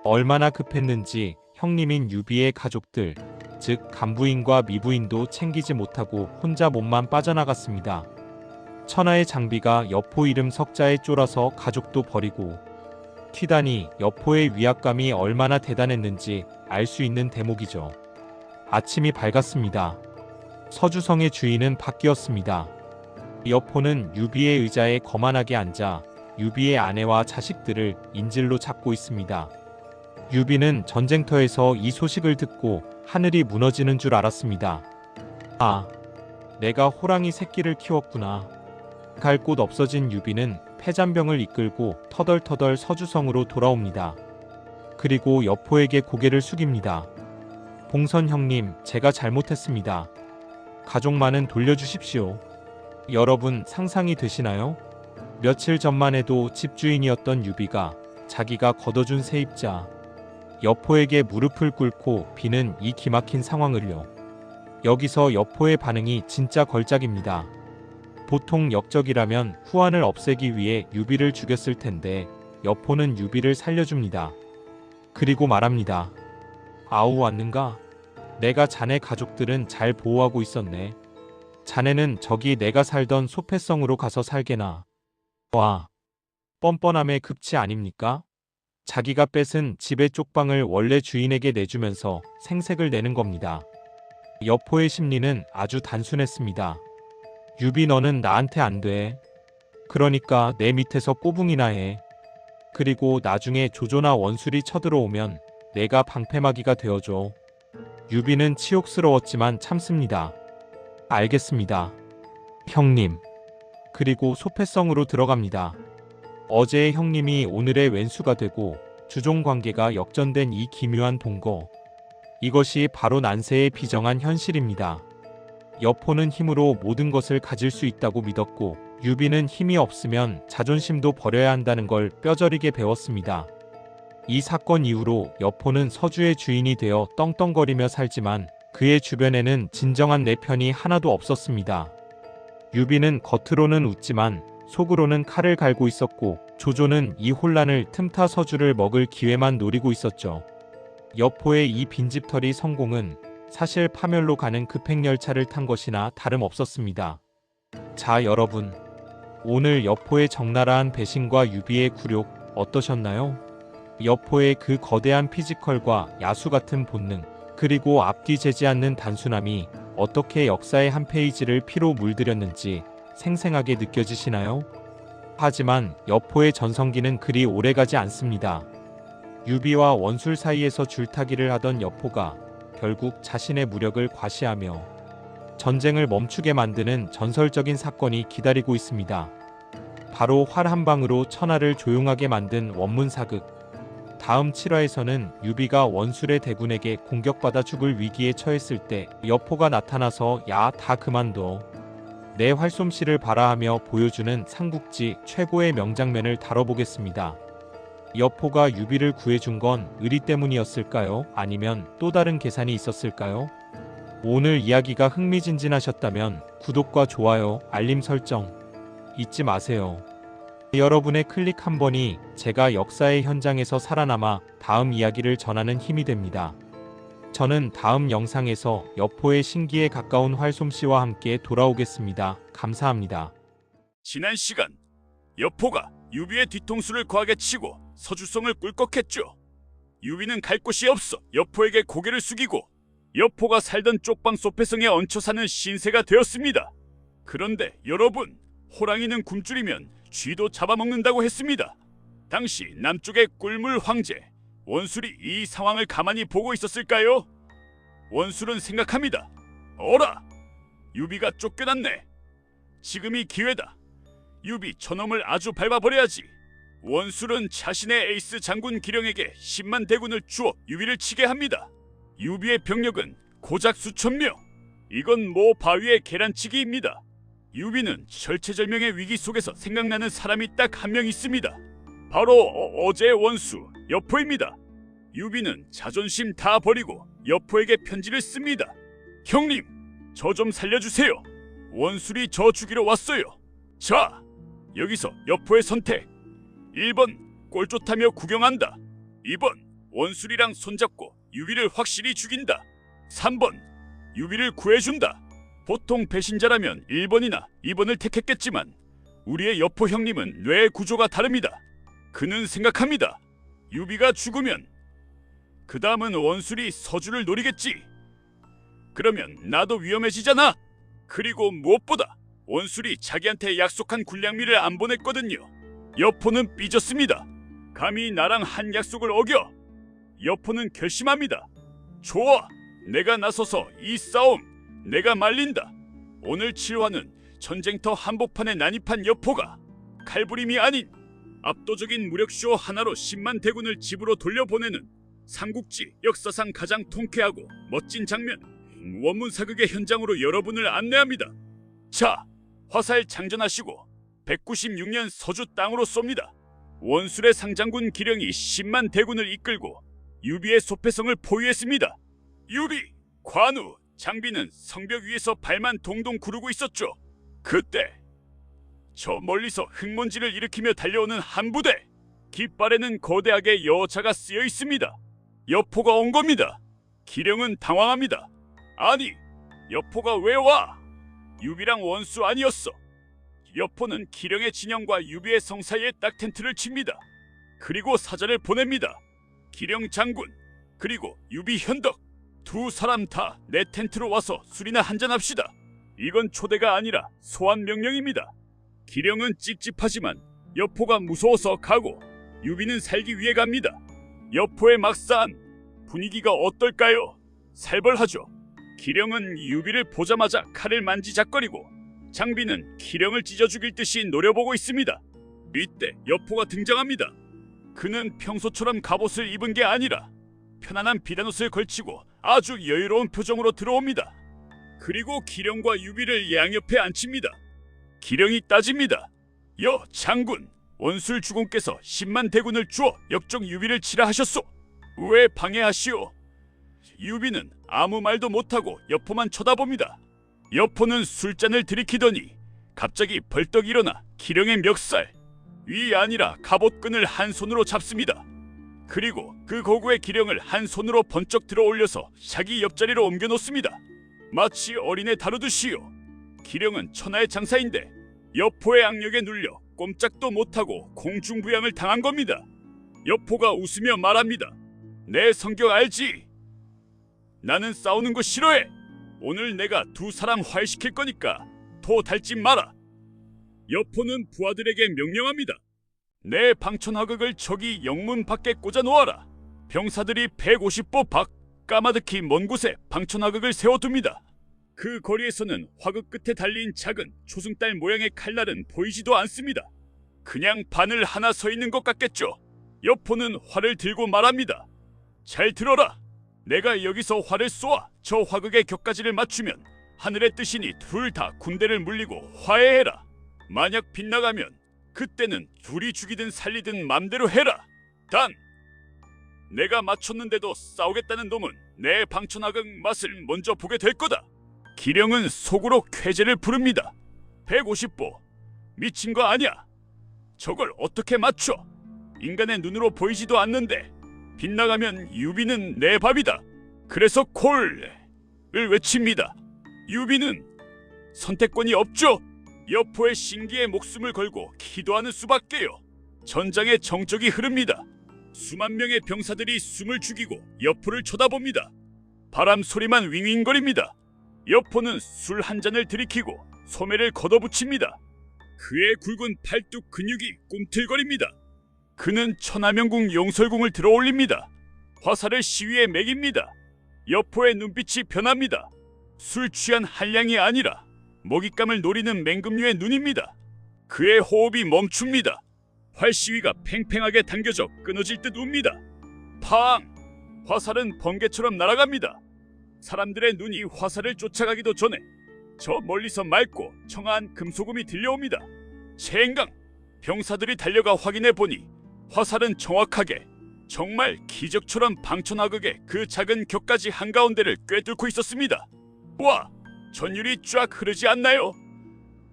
얼마나 급했는지 형님인 유비의 가족들, 즉 간부인과 미부인도 챙기지 못하고 혼자 몸만 빠져나갔습니다. 천하의 장비가 여포 이름 석자에 쫄아서 가족도 버리고 튀다니 여포의 위압감이 얼마나 대단했는지 알 수 있는 대목이죠. 아침이 밝았습니다. 서주성의 주인은 바뀌었습니다. 여포는 유비의 의자에 거만하게 앉아 유비의 아내와 자식들을 인질로 잡고 있습니다. 유비는 전쟁터에서 이 소식을 듣고 하늘이 무너지는 줄 알았습니다. 아, 내가 호랑이 새끼를 키웠구나. 갈 곳 없어진 유비는 패잔병을 이끌고 터덜터덜 서주성으로 돌아옵니다. 그리고 여포에게 고개를 숙입니다. 봉선 형님, 제가 잘못했습니다. 가족만은 돌려주십시오. 여러분 상상이 되시나요? 며칠 전만 해도 집주인이었던 유비가 자기가 걷어준 세입자 여포에게 무릎을 꿇고 비는 이 기막힌 상황을요. 여기서 여포의 반응이 진짜 걸작입니다. 보통 역적이라면 후환을 없애기 위해 유비를 죽였을 텐데 여포는 유비를 살려줍니다. 그리고 말합니다. 아우 왔는가? 내가 자네 가족들은 잘 보호하고 있었네. 자네는 저기 내가 살던 소패성으로 가서 살게나. 와, 뻔뻔함의 급치 아닙니까? 자기가 뺏은 집의 쪽방을 원래 주인에게 내주면서 생색을 내는 겁니다. 여포의 심리는 아주 단순했습니다. 유비 너는 나한테 안 돼. 그러니까 내 밑에서 꼬붕이나 해. 그리고 나중에 조조나 원술이 쳐들어오면 내가 방패막이가 되어줘. 유비는 치욕스러웠지만 참습니다. 알겠습니다. 형님. 그리고 소패성으로 들어갑니다. 어제의 형님이 오늘의 왼수가 되고 주종 관계가 역전된 이 기묘한 동거. 이것이 바로 난세의 비정한 현실입니다. 여포는 힘으로 모든 것을 가질 수 있다고 믿었고 유비는 힘이 없으면 자존심도 버려야 한다는 걸 뼈저리게 배웠습니다. 이 사건 이후로 여포는 서주의 주인이 되어 떵떵거리며 살지만 그의 주변에는 진정한 내 편이 하나도 없었습니다. 유비는 겉으로는 웃지만 속으로는 칼을 갈고 있었고 조조는 이 혼란을 틈타 서주를 먹을 기회만 노리고 있었죠. 여포의 이 빈집털이 성공은 사실 파멸로 가는 급행열차를 탄 것이나 다름없었습니다. 자 여러분, 오늘 여포의 적나라한 배신과 유비의 굴욕 어떠셨나요? 여포의 그 거대한 피지컬과 야수 같은 본능, 그리고 앞뒤 재지 않는 단순함이 어떻게 역사의 한 페이지를 피로 물들였는지 생생하게 느껴지시나요? 하지만 여포의 전성기는 그리 오래가지 않습니다. 유비와 원술 사이에서 줄타기를 하던 여포가 결국 자신의 무력을 과시하며 전쟁을 멈추게 만드는 전설적인 사건이 기다리고 있습니다. 바로 활 한 방으로 천하를 조용하게 만든 원문사극. 다음 7화에서는 유비가 원술의 대군에게 공격받아 죽을 위기에 처했을 때 여포가 나타나서 야 다 그만둬. 내 활솜씨를 봐라 하며 보여주는 삼국지 최고의 명장면을 다뤄보겠습니다. 여포가 유비를 구해준 건 의리 때문이었을까요? 아니면 또 다른 계산이 있었을까요? 오늘 이야기가 흥미진진하셨다면 구독과 좋아요, 알림 설정 잊지 마세요. 여러분의 클릭 한 번이 제가 역사의 현장에서 살아남아 다음 이야기를 전하는 힘이 됩니다. 저는 다음 영상에서 여포의 신기에 가까운 활솜씨와 함께 돌아오겠습니다. 감사합니다. 지난 시간 여포가 유비의 뒤통수를 과하게 치고 서주성을 꿀꺽했죠. 유비는 갈 곳이 없어 여포에게 고개를 숙이고 여포가 살던 쪽방 소패성에 얹혀 사는 신세가 되었습니다. 그런데 여러분, 호랑이는 굶주리면 쥐도 잡아먹는다고 했습니다. 당시 남쪽의 꿀물 황제 원술이 이 상황을 가만히 보고 있었을까요? 원술은 생각합니다. 어라! 유비가 쫓겨났네. 지금이 기회다. 유비 저놈을 아주 밟아버려야지. 원술은 자신의 에이스 장군 기령에게 10만 대군을 주어 유비를 치게 합니다. 유비의 병력은 고작 수천 명. 이건 모 바위의 계란치기입니다. 유비는 절체절명의 위기 속에서 생각나는 사람이 딱 한 명 있습니다. 바로 어제의 원수 여포입니다. 유비는 자존심 다 버리고 여포에게 편지를 씁니다. 형님, 저 좀 살려주세요. 원술이 저 죽이러 왔어요. 자, 여기서 여포의 선택. 1번 꼴좋다며 구경한다. 2번 원술이랑 손잡고 유비를 확실히 죽인다. 3번 유비를 구해준다. 보통 배신자라면 1번이나 2번을 택했겠지만 우리의 여포 형님은 뇌의 구조가 다릅니다. 그는 생각합니다. 유비가 죽으면 그 다음은 원술이 서주를 노리겠지. 그러면 나도 위험해지잖아. 그리고 무엇보다 원술이 자기한테 약속한 군량미를 안 보냈거든요. 여포는 삐졌습니다. 감히 나랑 한 약속을 어겨. 여포는 결심합니다. 좋아, 내가 나서서 이 싸움 내가 말린다. 오늘 7화는 전쟁터 한복판에 난입한 여포가 칼부림이 아닌 압도적인 무력쇼 하나로 10만 대군을 집으로 돌려보내는 삼국지 역사상 가장 통쾌하고 멋진 장면, 원문사극의 현장으로 여러분을 안내합니다. 자, 화살 장전하시고 196년 서주 땅으로 쏩니다. 원술의 상장군 기령이 10만 대군을 이끌고 유비의 소패성을 포위했습니다. 유비, 관우, 장비는 성벽 위에서 발만 동동 구르고 있었죠. 그때 저 멀리서 흙먼지를 일으키며 달려오는 한 부대, 깃발에는 거대하게 여자가 쓰여 있습니다. 여포가 온 겁니다. 기령은 당황합니다. 아니, 여포가 왜 와? 유비랑 원수 아니었어. 여포는 기령의 진영과 유비의 성 사이에 딱 텐트를 칩니다. 그리고 사자를 보냅니다. 기령 장군, 그리고 유비 현덕, 두 사람 다 내 텐트로 와서 술이나 한잔합시다. 이건 초대가 아니라 소환 명령입니다. 기령은 찝찝하지만 여포가 무서워서 가고 유비는 살기 위해 갑니다. 여포의 막상 분위기가 어떨까요? 살벌하죠. 기령은 유비를 보자마자 칼을 만지작거리고 장비는 기령을 찢어 죽일 듯이 노려보고 있습니다. 이때 여포가 등장합니다. 그는 평소처럼 갑옷을 입은 게 아니라 편안한 비단옷을 걸치고 아주 여유로운 표정으로 들어옵니다. 그리고 기령과 유비를 양옆에 앉힙니다. 기령이 따집니다. 여 장군, 원술 주공께서 10만 대군을 주어 역적 유비를 치라 하셨소. 왜 방해하시오? 유비는 아무 말도 못하고 여포만 쳐다봅니다. 여포는 술잔을 들이키더니 갑자기 벌떡 일어나 기령의 멱살, 위 아니라 갑옷끈을 한 손으로 잡습니다. 그리고 그 거구의 기령을 한 손으로 번쩍 들어 올려서 자기 옆자리로 옮겨놓습니다. 마치 어린애 다루듯이요. 기령은 천하의 장사인데 여포의 악력에 눌려 꼼짝도 못하고 공중부양을 당한 겁니다. 여포가 웃으며 말합니다. 내 성격 알지? 나는 싸우는 거 싫어해. 오늘 내가 두 사람 화해시킬 거니까 도 달지 마라. 여포는 부하들에게 명령합니다. 내 방천화극을 저기 영문 밖에 꽂아 놓아라. 병사들이 150보 밖 까마득히 먼 곳에 방천화극을 세워둡니다. 그 거리에서는 화극 끝에 달린 작은 초승달 모양의 칼날은 보이지도 않습니다. 그냥 바늘 하나 서 있는 것 같겠죠. 여포는 활을 들고 말합니다. 잘 들어라. 내가 여기서 활을 쏘아 저 화극의 격가지를 맞추면 하늘의 뜻이니 둘 다 군대를 물리고 화해해라. 만약 빗나가면 그때는 둘이 죽이든 살리든 맘대로 해라. 단 내가 맞췄는데도 싸우겠다는 놈은 내 방천하극 맛을 먼저 보게 될 거다. 기령은 속으로 쾌재를 부릅니다. 150보 미친 거 아니야? 저걸 어떻게 맞춰? 인간의 눈으로 보이지도 않는데 빗나가면 유비는 내 밥이다. 그래서 콜을 외칩니다. 유비는 선택권이 없죠. 여포의 신기에 목숨을 걸고 기도하는 수밖에요. 전장에 정적이 흐릅니다. 수만 명의 병사들이 숨을 죽이고 여포를 쳐다봅니다. 바람 소리만 윙윙거립니다. 여포는 술 한 잔을 들이키고 소매를 걷어붙입니다. 그의 굵은 팔뚝 근육이 꿈틀거립니다. 그는 천하명궁 용설궁을 들어올립니다. 화살을 시위에 매깁니다. 여포의 눈빛이 변합니다. 술 취한 한량이 아니라 먹잇감을 노리는 맹금류의 눈입니다. 그의 호흡이 멈춥니다. 활시위가 팽팽하게 당겨져 끊어질 듯 웁니다. 팡! 화살은 번개처럼 날아갑니다. 사람들의 눈이 화살을 쫓아가기도 전에 저 멀리서 맑고 청아한 금소금이 들려옵니다. 체행강! 병사들이 달려가 확인해 보니 화살은 정확하게 정말 기적처럼 방천하극의 그 작은 격가지 한가운데를 꿰뚫고 있었습니다. 와! 전율이 쫙 흐르지 않나요?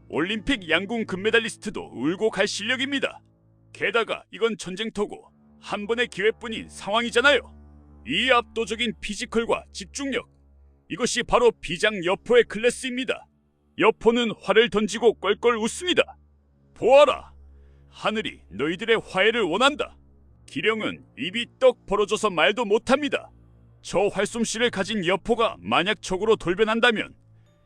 올림픽 양궁 금메달리스트도 울고 갈 실력입니다. 게다가 이건 전쟁터고 한 번의 기회뿐인 상황이잖아요. 이 압도적인 피지컬과 집중력, 이것이 바로 비장 여포의 클래스입니다. 여포는 활을 던지고 껄껄 웃습니다. 보아라! 하늘이 너희들의 화해를 원한다. 기령은 입이 떡 벌어져서 말도 못합니다. 저 활솜씨를 가진 여포가 만약 적으로 돌변한다면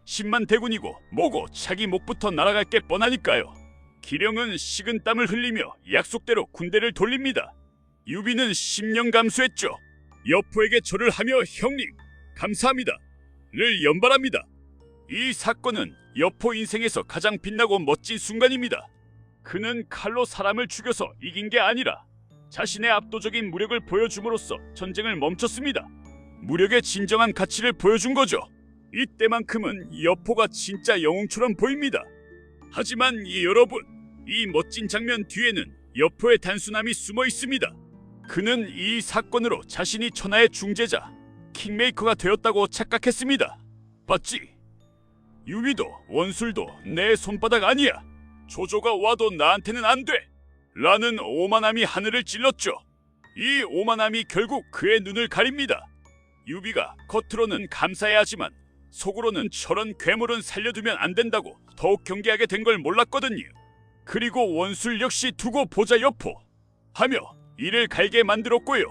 10만 대군이고 뭐고 자기 목부터 날아갈 게 뻔하니까요. 기령은 식은 땀을 흘리며 약속대로 군대를 돌립니다. 유비는 10년 감수했죠. 여포에게 절을 하며 형님 감사합니다 를 연발합니다. 이 사건은 여포 인생에서 가장 빛나고 멋진 순간입니다. 그는 칼로 사람을 죽여서 이긴 게 아니라 자신의 압도적인 무력을 보여줌으로써 전쟁을 멈췄습니다. 무력의 진정한 가치를 보여준 거죠. 이때만큼은 여포가 진짜 영웅처럼 보입니다. 하지만 여러분, 이 멋진 장면 뒤에는 여포의 단순함이 숨어 있습니다. 그는 이 사건으로 자신이 천하의 중재자, 킹메이커가 되었다고 착각했습니다. 봤지? 유비도 원술도 내 손바닥 아니야. 조조가 와도 나한테는 안 돼. 라는 오만함이 하늘을 찔렀죠. 이 오만함이 결국 그의 눈을 가립니다. 유비가 겉으로는 감사해하지만 속으로는 저런 괴물은 살려두면 안 된다고 더욱 경계하게 된 걸 몰랐거든요. 그리고 원술 역시 두고 보자 여포 하며 이를 갈게 만들었고요.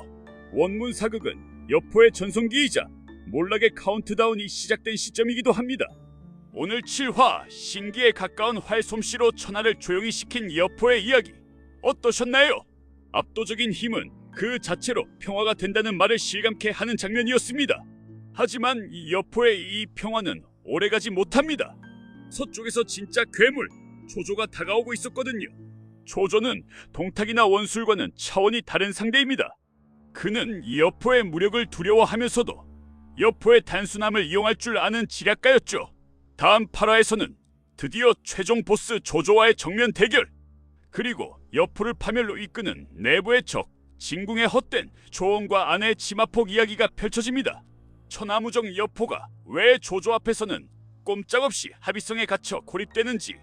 원문 사극은 여포의 전성기이자 몰락의 카운트다운이 시작된 시점이기도 합니다. 오늘 7화 신기에 가까운 활솜씨로 천하를 조용히 시킨 여포의 이야기 어떠셨나요? 압도적인 힘은 그 자체로 평화가 된다는 말을 실감케 하는 장면이었습니다. 하지만 이 여포의 이 평화는 오래가지 못합니다. 서쪽에서 진짜 괴물 조조가 다가오고 있었거든요. 조조는 동탁이나 원술과는 차원이 다른 상대입니다. 그는 여포의 무력을 두려워하면서도 여포의 단순함을 이용할 줄 아는 지략가였죠. 다음 8화에서는 드디어 최종 보스 조조와의 정면 대결, 그리고 여포를 파멸로 이끄는 내부의 적 진궁의 헛된 조언과 아내의 치마폭 이야기가 펼쳐집니다. 천하무적 여포가 왜 조조 앞에서는 꼼짝없이 합의성에 갇혀 고립되는지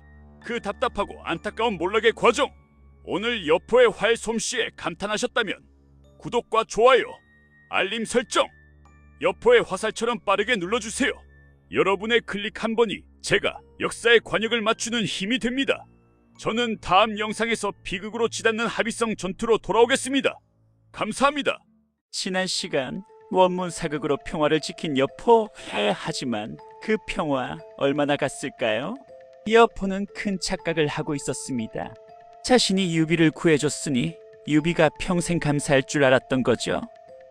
그 답답하고 안타까운 몰락의 과정, 오늘 여포의 활솜씨에 감탄하셨다면 구독과 좋아요, 알림 설정, 여포의 화살처럼 빠르게 눌러주세요. 여러분의 클릭 한 번이 제가 역사의 관역을 맞추는 힘이 됩니다. 저는 다음 영상에서 비극으로 치닫는 합의성 전투로 돌아오겠습니다. 감사합니다. 지난 시간 원문 사극으로 평화를 지킨 여포, 하지만 그 평화 얼마나 갔을까요? 여포는 큰 착각을 하고 있었습니다. 자신이 유비를 구해줬으니 유비가 평생 감사할 줄 알았던 거죠.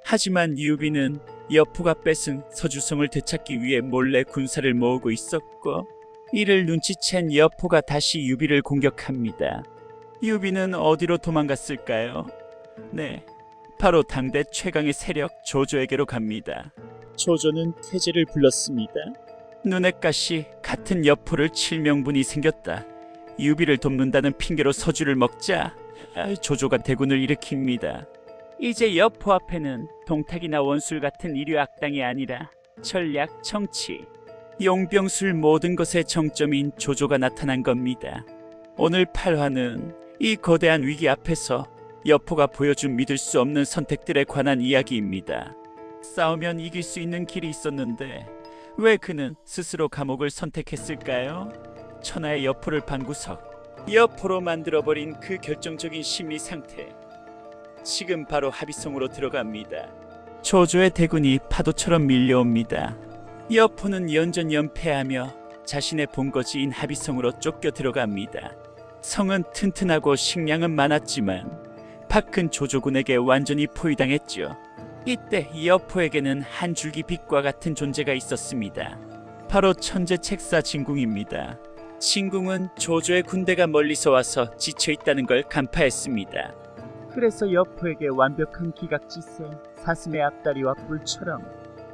하지만 유비는 여포가 뺏은 서주성을 되찾기 위해 몰래 군사를 모으고 있었고, 이를 눈치챈 여포가 다시 유비를 공격합니다. 유비는 어디로 도망갔을까요? 네, 바로 당대 최강의 세력 조조에게로 갑니다. 조조는 태제를 불렀습니다. 눈엣가시 같은 여포를 칠 명분이 생겼다. 유비를 돕는다는 핑계로 서주를 먹자 조조가 대군을 일으킵니다. 이제 여포 앞에는 동탁이나 원술 같은 이류 악당이 아니라 전략, 정치, 용병술 모든 것의 정점인 조조가 나타난 겁니다. 오늘 8화는 이 거대한 위기 앞에서 여포가 보여준 믿을 수 없는 선택들에 관한 이야기입니다. 싸우면 이길 수 있는 길이 있었는데 왜 그는 스스로 감옥을 선택했을까요? 천하의 여포를 판구석, 여포로 만들어버린 그 결정적인 심리 상태. 지금 바로 합의성으로 들어갑니다. 조조의 대군이 파도처럼 밀려옵니다. 여포는 연전연패하며 자신의 본거지인 합의성으로 쫓겨 들어갑니다. 성은 튼튼하고 식량은 많았지만 밖은 조조군에게 완전히 포위당했죠. 이때 여포에게는 한 줄기 빛과 같은 존재가 있었습니다. 바로 천재 책사 진궁입니다. 진궁은 조조의 군대가 멀리서 와서 지쳐있다는 걸 간파했습니다. 그래서 여포에게 완벽한 기각지세, 사슴의 앞다리와 뿔처럼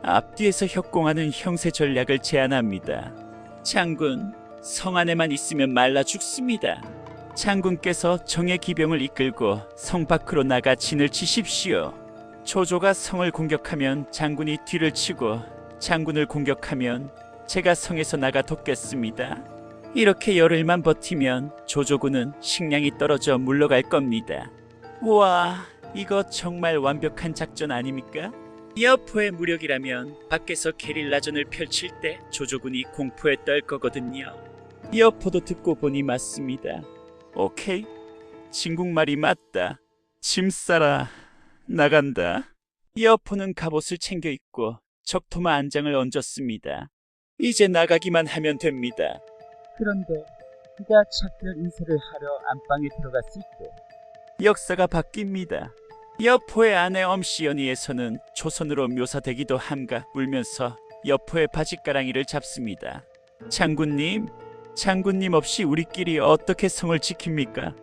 앞뒤에서 협공하는 형세 전략을 제안합니다. 장군, 성 안에만 있으면 말라 죽습니다. 장군께서 정예 기병을 이끌고 성 밖으로 나가 진을 치십시오. 조조가 성을 공격하면 장군이 뒤를 치고 장군을 공격하면 제가 성에서 나가 돕겠습니다. 이렇게 열흘만 버티면 조조군은 식량이 떨어져 물러갈 겁니다. 와, 이거 정말 완벽한 작전 아닙니까? 여포의 무력이라면 밖에서 게릴라전을 펼칠 때 조조군이 공포에 떨 거거든요. 여포도 듣고 보니 맞습니다. 오케이, 진궁 말이 맞다. 짐 싸라, 나간다. 여포는 갑옷을 챙겨 입고 적토마 안장을 얹었습니다. 이제 나가기만 하면 됩니다. 그런데 그가 작별 인사를 하러 안방에 들어갔을 때 역사가 바뀝니다. 여포의 아내 엄시연이에서는 조선으로 묘사되기도 함가 울면서 여포의 바짓가랑이를 잡습니다. 장군님, 장군님 없이 우리끼리 어떻게 성을 지킵니까?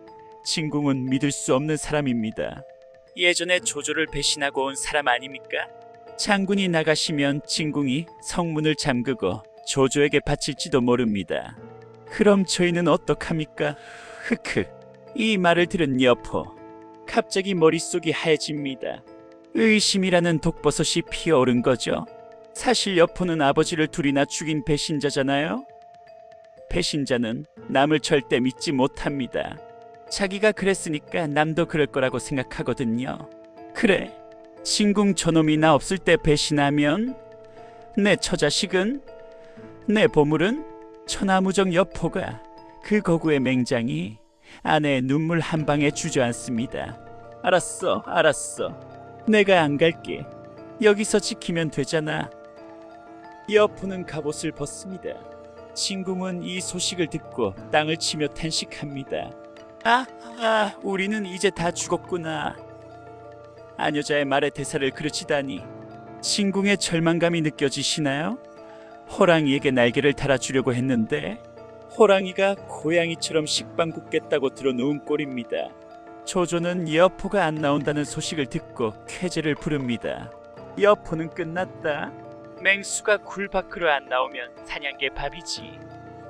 진궁은 믿을 수 없는 사람입니다. 예전에 조조를 배신하고 온 사람 아닙니까? 장군이 나가시면 진궁이 성문을 잠그고 조조에게 바칠지도 모릅니다. 그럼 저희는 어떡합니까? 흑흑. 이 말을 들은 여포, 갑자기 머릿속이 하얘집니다. 의심이라는 독버섯이 피어오른 거죠. 사실 여포는 아버지를 둘이나 죽인 배신자잖아요. 배신자는 남을 절대 믿지 못합니다. 자기가 그랬으니까 남도 그럴 거라고 생각하거든요. 그래, 진궁 저놈이 나 없을 때 배신하면 내 처자식은, 내 보물은, 천하무적 여포가, 그 거구의 맹장이 아내의 눈물 한 방에 주저앉습니다. 알았어, 알았어. 내가 안 갈게. 여기서 지키면 되잖아. 여포는 갑옷을 벗습니다. 진궁은 이 소식을 듣고 땅을 치며 탄식합니다. 우리는 이제 다 죽었구나. 아녀자의 말에 대사를 그르치다니. 진궁의 절망감이 느껴지시나요? 호랑이에게 날개를 달아주려고 했는데 호랑이가 고양이처럼 식빵 굽겠다고 들어놓은 꼴입니다. 조조는 여포가 안 나온다는 소식을 듣고 쾌재를 부릅니다. 여포는 끝났다. 맹수가 굴 밖으로 안 나오면 사냥개 밥이지.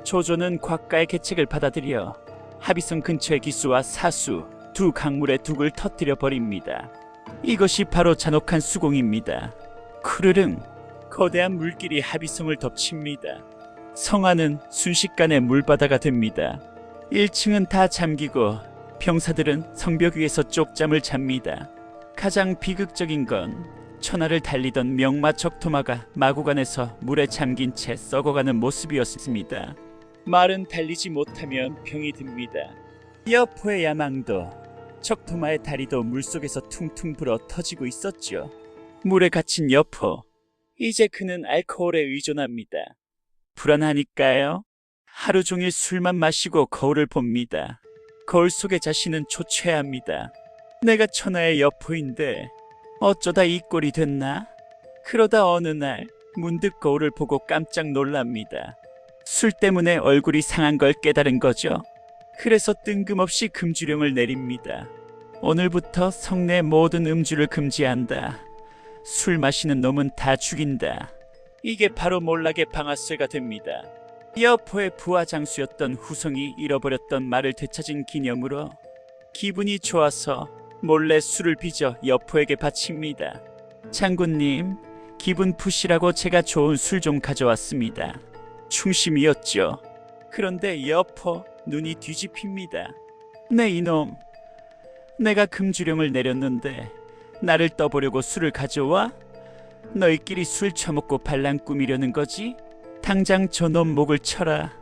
조조는 곽가의 계책을 받아들여 합의성 근처의 기수와 사수, 두 강물의 둑을 터뜨려 버립니다. 이것이 바로 잔혹한 수공입니다. 크르릉, 거대한 물길이 합의성을 덮칩니다. 성안은 순식간에 물바다가 됩니다. 1층은 다 잠기고 병사들은 성벽 위에서 쪽잠을 잡니다. 가장 비극적인 건 천하를 달리던 명마 적토마가 마구간에서 물에 잠긴 채 썩어가는 모습이었습니다. 말은 달리지 못하면 병이 듭니다. 여포의 야망도, 적토마의 다리도 물속에서 퉁퉁 불어 터지고 있었죠. 물에 갇힌 여포, 이제 그는 알코올에 의존합니다. 불안하니까요. 하루 종일 술만 마시고 거울을 봅니다. 거울 속의 자신은 초췌합니다. 내가 천하의 여포인데 어쩌다 이 꼴이 됐나? 그러다 어느 날 문득 거울을 보고 깜짝 놀랍니다. 술 때문에 얼굴이 상한 걸 깨달은 거죠. 그래서 뜬금없이 금주령을 내립니다. 오늘부터 성내 모든 음주를 금지한다. 술 마시는 놈은 다 죽인다. 이게 바로 몰락의 방아쇠가 됩니다. 여포의 부하 장수였던 후성이 잃어버렸던 말을 되찾은 기념으로 기분이 좋아서 몰래 술을 빚어 여포에게 바칩니다. 장군님, 기분 푸시라고 제가 좋은 술 좀 가져왔습니다. 충심이었죠. 그런데 여포 눈이 뒤집힙니다. 네 이놈, 내가 금주령을 내렸는데 나를 떠보려고 술을 가져와? 너희끼리 술 처먹고 반란 꾸미려는 거지? 당장 저놈 목을 쳐라.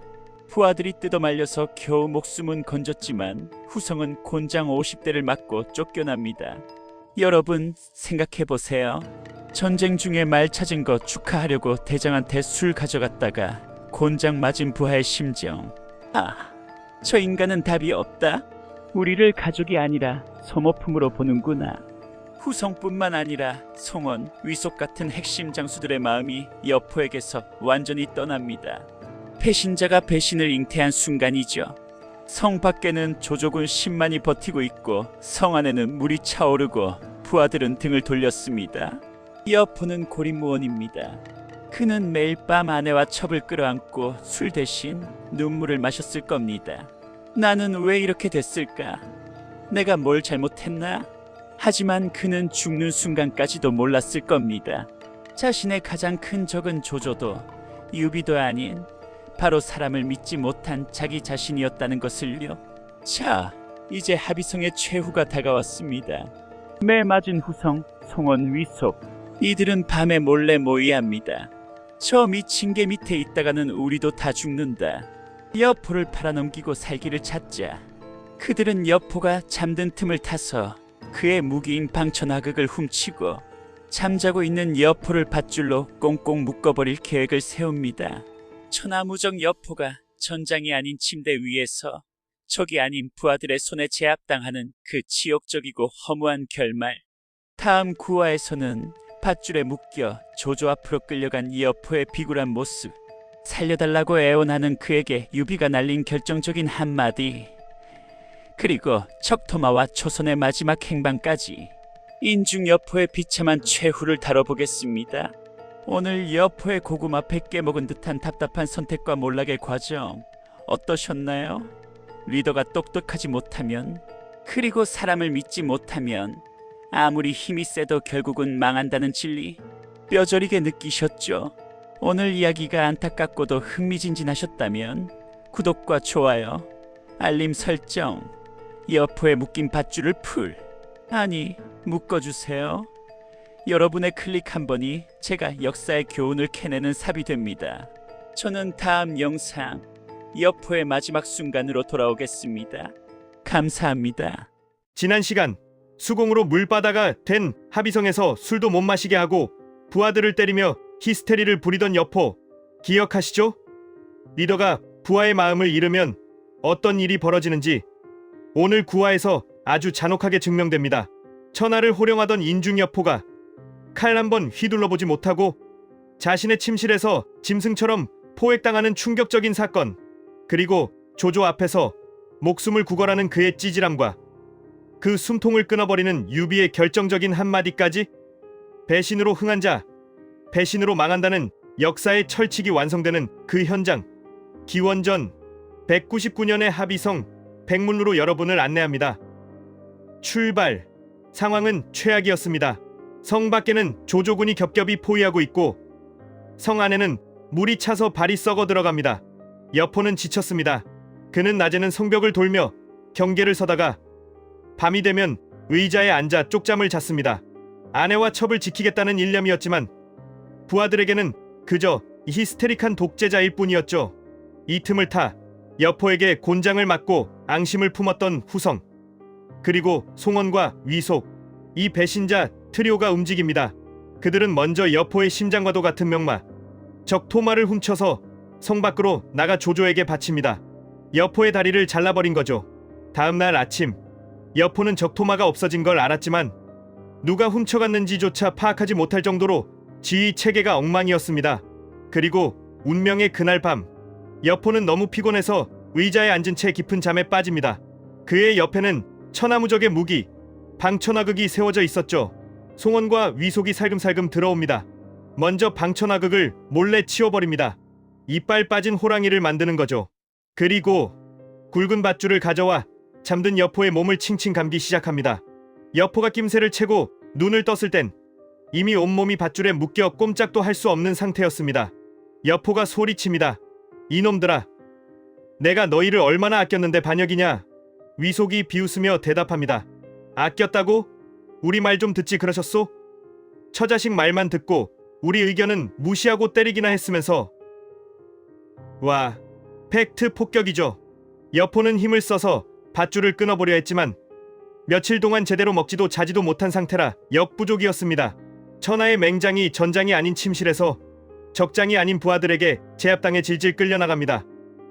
부하들이 뜯어말려서 겨우 목숨은 건졌지만 후성은 곤장 50대를 맞고 쫓겨납니다. 여러분 생각해보세요. 전쟁 중에 말 찾은 거 축하하려고 대장한테 술 가져갔다가 곤장 맞은 부하의 심정. 아, 저 인간은 답이 없다. 우리를 가족이 아니라 소모품으로 보는구나. 후성뿐만 아니라 송원, 위속 같은 핵심 장수들의 마음이 여포에게서 완전히 떠납니다. 배신자가 배신을 잉태한 순간이죠. 성 밖에는 조조군 10만이 버티고 있고 성 안에는 물이 차오르고 부하들은 등을 돌렸습니다. 여포는 고립무원입니다. 그는 매일 밤 아내와 첩을 끌어안고 술 대신 눈물을 마셨을 겁니다. 나는 왜 이렇게 됐을까? 내가 뭘 잘못했나? 하지만 그는 죽는 순간까지도 몰랐을 겁니다. 자신의 가장 큰 적은 조조도 유비도 아닌 바로 사람을 믿지 못한 자기 자신이었다는 것을요. 자, 이제 하비성의 최후가 다가왔습니다. 매 맞은 후성, 송원, 위속 이들은 밤에 몰래 모여야 합니다. 저 미친 개 밑에 있다가는 우리도 다 죽는다. 여포를 팔아넘기고 살기를 찾자. 그들은 여포가 잠든 틈을 타서 그의 무기인 방천하극을 훔치고 잠자고 있는 여포를 밧줄로 꽁꽁 묶어버릴 계획을 세웁니다. 천하무적 여포가 전장이 아닌 침대 위에서 적이 아닌 부하들의 손에 제압당하는 그 치욕적이고 허무한 결말. 다음 구화에서는 밧줄에 묶여 조조 앞으로 끌려간 이 여포의 비굴한 모습, 살려달라고 애원하는 그에게 유비가 날린 결정적인 한마디, 그리고 척토마와 초선의 마지막 행방까지 인중 여포의 비참한 최후를 다뤄보겠습니다. 오늘 여포의 고구마 100개 먹은 듯한 답답한 선택과 몰락의 과정 어떠셨나요? 리더가 똑똑하지 못하면, 그리고 사람을 믿지 못하면 아무리 힘이 세도 결국은 망한다는 진리 뼈저리게 느끼셨죠? 오늘 이야기가 안타깝고도 흥미진진하셨다면 구독과 좋아요, 알림 설정, 여포에 묶인 밧줄을 묶어주세요. 여러분의 클릭 한 번이 제가 역사의 교훈을 캐내는 삽이 됩니다. 저는 다음 영상 여포의 마지막 순간으로 돌아오겠습니다. 감사합니다. 지난 시간 수공으로 물바다가 된 하비성에서 술도 못 마시게 하고 부하들을 때리며 히스테리를 부리던 여포 기억하시죠? 리더가 부하의 마음을 잃으면 어떤 일이 벌어지는지 오늘 구화에서 아주 잔혹하게 증명됩니다. 천하를 호령하던 인중여포가 칼 한 번 휘둘러보지 못하고 자신의 침실에서 짐승처럼 포획당하는 충격적인 사건, 그리고 조조 앞에서 목숨을 구걸하는 그의 찌질함과 그 숨통을 끊어버리는 유비의 결정적인 한마디까지, 배신으로 흥한 자, 배신으로 망한다는 역사의 철칙이 완성되는 그 현장, 기원전 199년의 하비성 백문루로 여러분을 안내합니다. 출발. 상황은 최악이었습니다. 성 밖에는 조조군이 겹겹이 포위하고 있고 성 안에는 물이 차서 발이 썩어 들어갑니다. 여포는 지쳤습니다. 그는 낮에는 성벽을 돌며 경계를 서다가 밤이 되면 의자에 앉아 쪽잠을 잤습니다. 아내와 첩을 지키겠다는 일념이었지만 부하들에게는 그저 히스테릭한 독재자일 뿐이었죠. 이 틈을 타 여포에게 곤장을 맞고 앙심을 품었던 후성, 그리고 송원과 위속, 이 배신자 트리오가 움직입니다. 그들은 먼저 여포의 심장과도 같은 명마, 적토마를 훔쳐서 성 밖으로 나가 조조에게 바칩니다. 여포의 다리를 잘라버린 거죠. 다음날 아침, 여포는 적토마가 없어진 걸 알았지만 누가 훔쳐갔는지조차 파악하지 못할 정도로 지휘 체계가 엉망이었습니다. 그리고 운명의 그날 밤, 여포는 너무 피곤해서 의자에 앉은 채 깊은 잠에 빠집니다. 그의 옆에는 천하무적의 무기, 방천하극이 세워져 있었죠. 송원과 위속이 살금살금 들어옵니다. 먼저 방천하극을 몰래 치워버립니다. 이빨 빠진 호랑이를 만드는 거죠. 그리고 굵은 밧줄을 가져와 잠든 여포의 몸을 칭칭 감기 시작합니다. 여포가 낌새를 채고 눈을 떴을 땐 이미 온몸이 밧줄에 묶여 꼼짝도 할 수 없는 상태였습니다. 여포가 소리칩니다. 이놈들아, 내가 너희를 얼마나 아꼈는데 반역이냐? 위속이 비웃으며 대답합니다. 아꼈다고? 우리 말 좀 듣지 그러셨소? 처자식 말만 듣고 우리 의견은 무시하고 때리기나 했으면서. 와, 팩트 폭격이죠. 여포는 힘을 써서 밧줄을 끊어보려 했지만 며칠 동안 제대로 먹지도 자지도 못한 상태라 역부족이었습니다. 천하의 맹장이 전장이 아닌 침실에서 적장이 아닌 부하들에게 제압당해 질질 끌려나갑니다.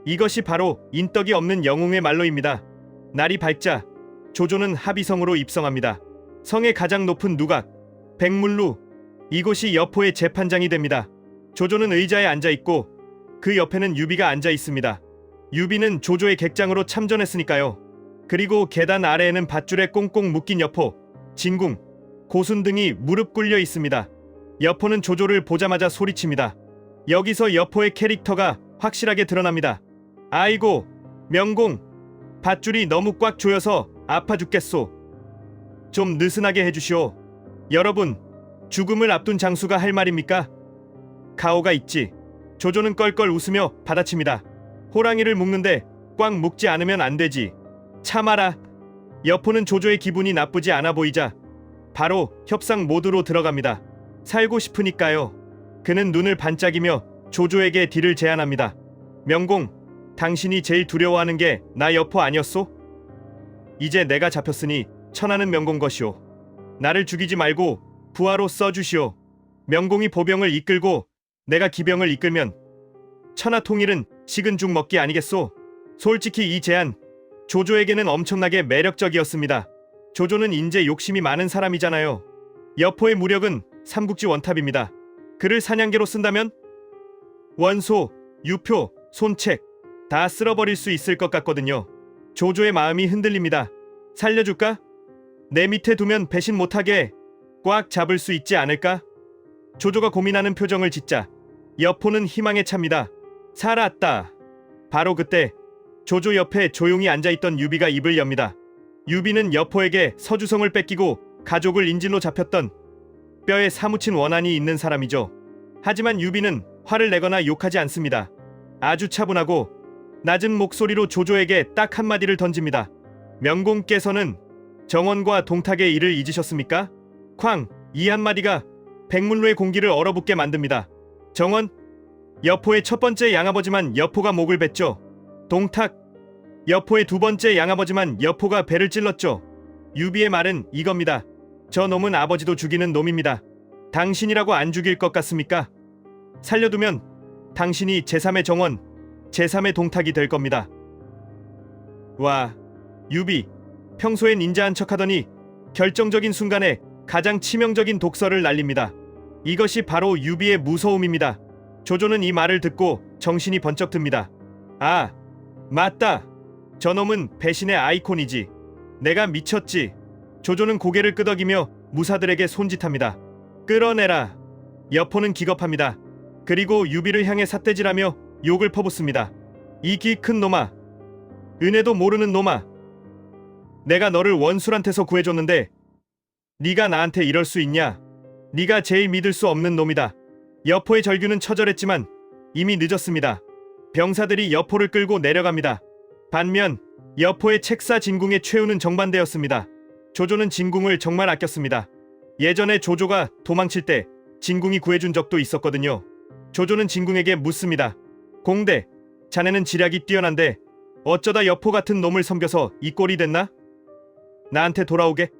이것이 바로 인덕이 없는 영웅의 말로입니다. 날이 밝자 조조는 합의성으로 입성합니다. 성의 가장 높은 누각, 백물루, 이곳이 여포의 재판장이 됩니다. 조조는 의자에 앉아있고 그 옆에는 유비가 앉아있습니다. 유비는 조조의 객장으로 참전했으니까요. 그리고 계단 아래에는 밧줄에 꽁꽁 묶인 여포, 진궁, 고순 등이 무릎 꿇려 있습니다. 여포는 조조를 보자마자 소리칩니다. 여기서 여포의 캐릭터가 확실하게 드러납니다. 아이고, 명공, 밧줄이 너무 꽉 조여서 아파 죽겠소. 좀 느슨하게 해주시오. 여러분, 죽음을 앞둔 장수가 할 말입니까? 가오가 있지. 조조는 껄껄 웃으며 받아칩니다. 호랑이를 묶는데 꽉 묶지 않으면 안 되지. 참아라. 여포는 조조의 기분이 나쁘지 않아 보이자 바로 협상 모드로 들어갑니다. 살고 싶으니까요. 그는 눈을 반짝이며 조조에게 딜을 제안합니다. 명공, 당신이 제일 두려워하는 게 나 여포 아니었소? 이제 내가 잡혔으니 천하는 명공 것이오. 나를 죽이지 말고 부하로 써주시오. 명공이 보병을 이끌고 내가 기병을 이끌면 천하 통일은 식은 죽 먹기 아니겠소? 솔직히 이 제안 조조에게는 엄청나게 매력적이었습니다. 조조는 인재 욕심이 많은 사람이잖아요. 여포의 무력은 삼국지 원탑입니다. 그를 사냥개로 쓴다면 원소, 유표, 손책 다 쓸어버릴 수 있을 것 같거든요. 조조의 마음이 흔들립니다. 살려줄까? 내 밑에 두면 배신 못하게 꽉 잡을 수 있지 않을까? 조조가 고민하는 표정을 짓자 여포는 희망에 찹니다. 살았다. 바로 그때 조조 옆에 조용히 앉아있던 유비가 입을 엽니다. 유비는 여포에게 서주성을 뺏기고 가족을 인질로 잡혔던 뼈에 사무친 원한이 있는 사람이죠. 하지만 유비는 화를 내거나 욕하지 않습니다. 아주 차분하고 낮은 목소리로 조조에게 딱 한마디를 던집니다. 명공께서는 정원과 동탁의 일을 잊으셨습니까? 쾅! 이 한마디가 백문로의 공기를 얼어붙게 만듭니다. 정원, 여포의 첫 번째 양아버지만 여포가 목을 뱉죠. 동탁, 여포의 두 번째 양아버지만 여포가 배를 찔렀죠. 유비의 말은 이겁니다. 저 놈은 아버지도 죽이는 놈입니다. 당신이라고 안 죽일 것 같습니까? 살려두면 당신이 제3의 정원, 제3의 동탁이 될 겁니다. 와, 유비, 평소엔 인자한 척하더니 결정적인 순간에 가장 치명적인 독설을 날립니다. 이것이 바로 유비의 무서움입니다. 조조는 이 말을 듣고 정신이 번쩍 듭니다. 아, 맞다. 저놈은 배신의 아이콘이지. 내가 미쳤지. 조조는 고개를 끄덕이며 무사들에게 손짓합니다. 끌어내라. 여포는 기겁합니다. 그리고 유비를 향해 삿대질하며 욕을 퍼붓습니다. 이 키 큰 놈아. 은혜도 모르는 놈아. 내가 너를 원술한테서 구해줬는데 네가 나한테 이럴 수 있냐? 네가 제일 믿을 수 없는 놈이다. 여포의 절규는 처절했지만 이미 늦었습니다. 병사들이 여포를 끌고 내려갑니다. 반면 여포의 책사 진궁의 최후는 정반대였습니다. 조조는 진궁을 정말 아꼈습니다. 예전에 조조가 도망칠 때 진궁이 구해준 적도 있었거든요. 조조는 진궁에게 묻습니다. 공대, 자네는 지략이 뛰어난데 어쩌다 여포 같은 놈을 섬겨서 이 꼴이 됐나? 나한테 돌아오게.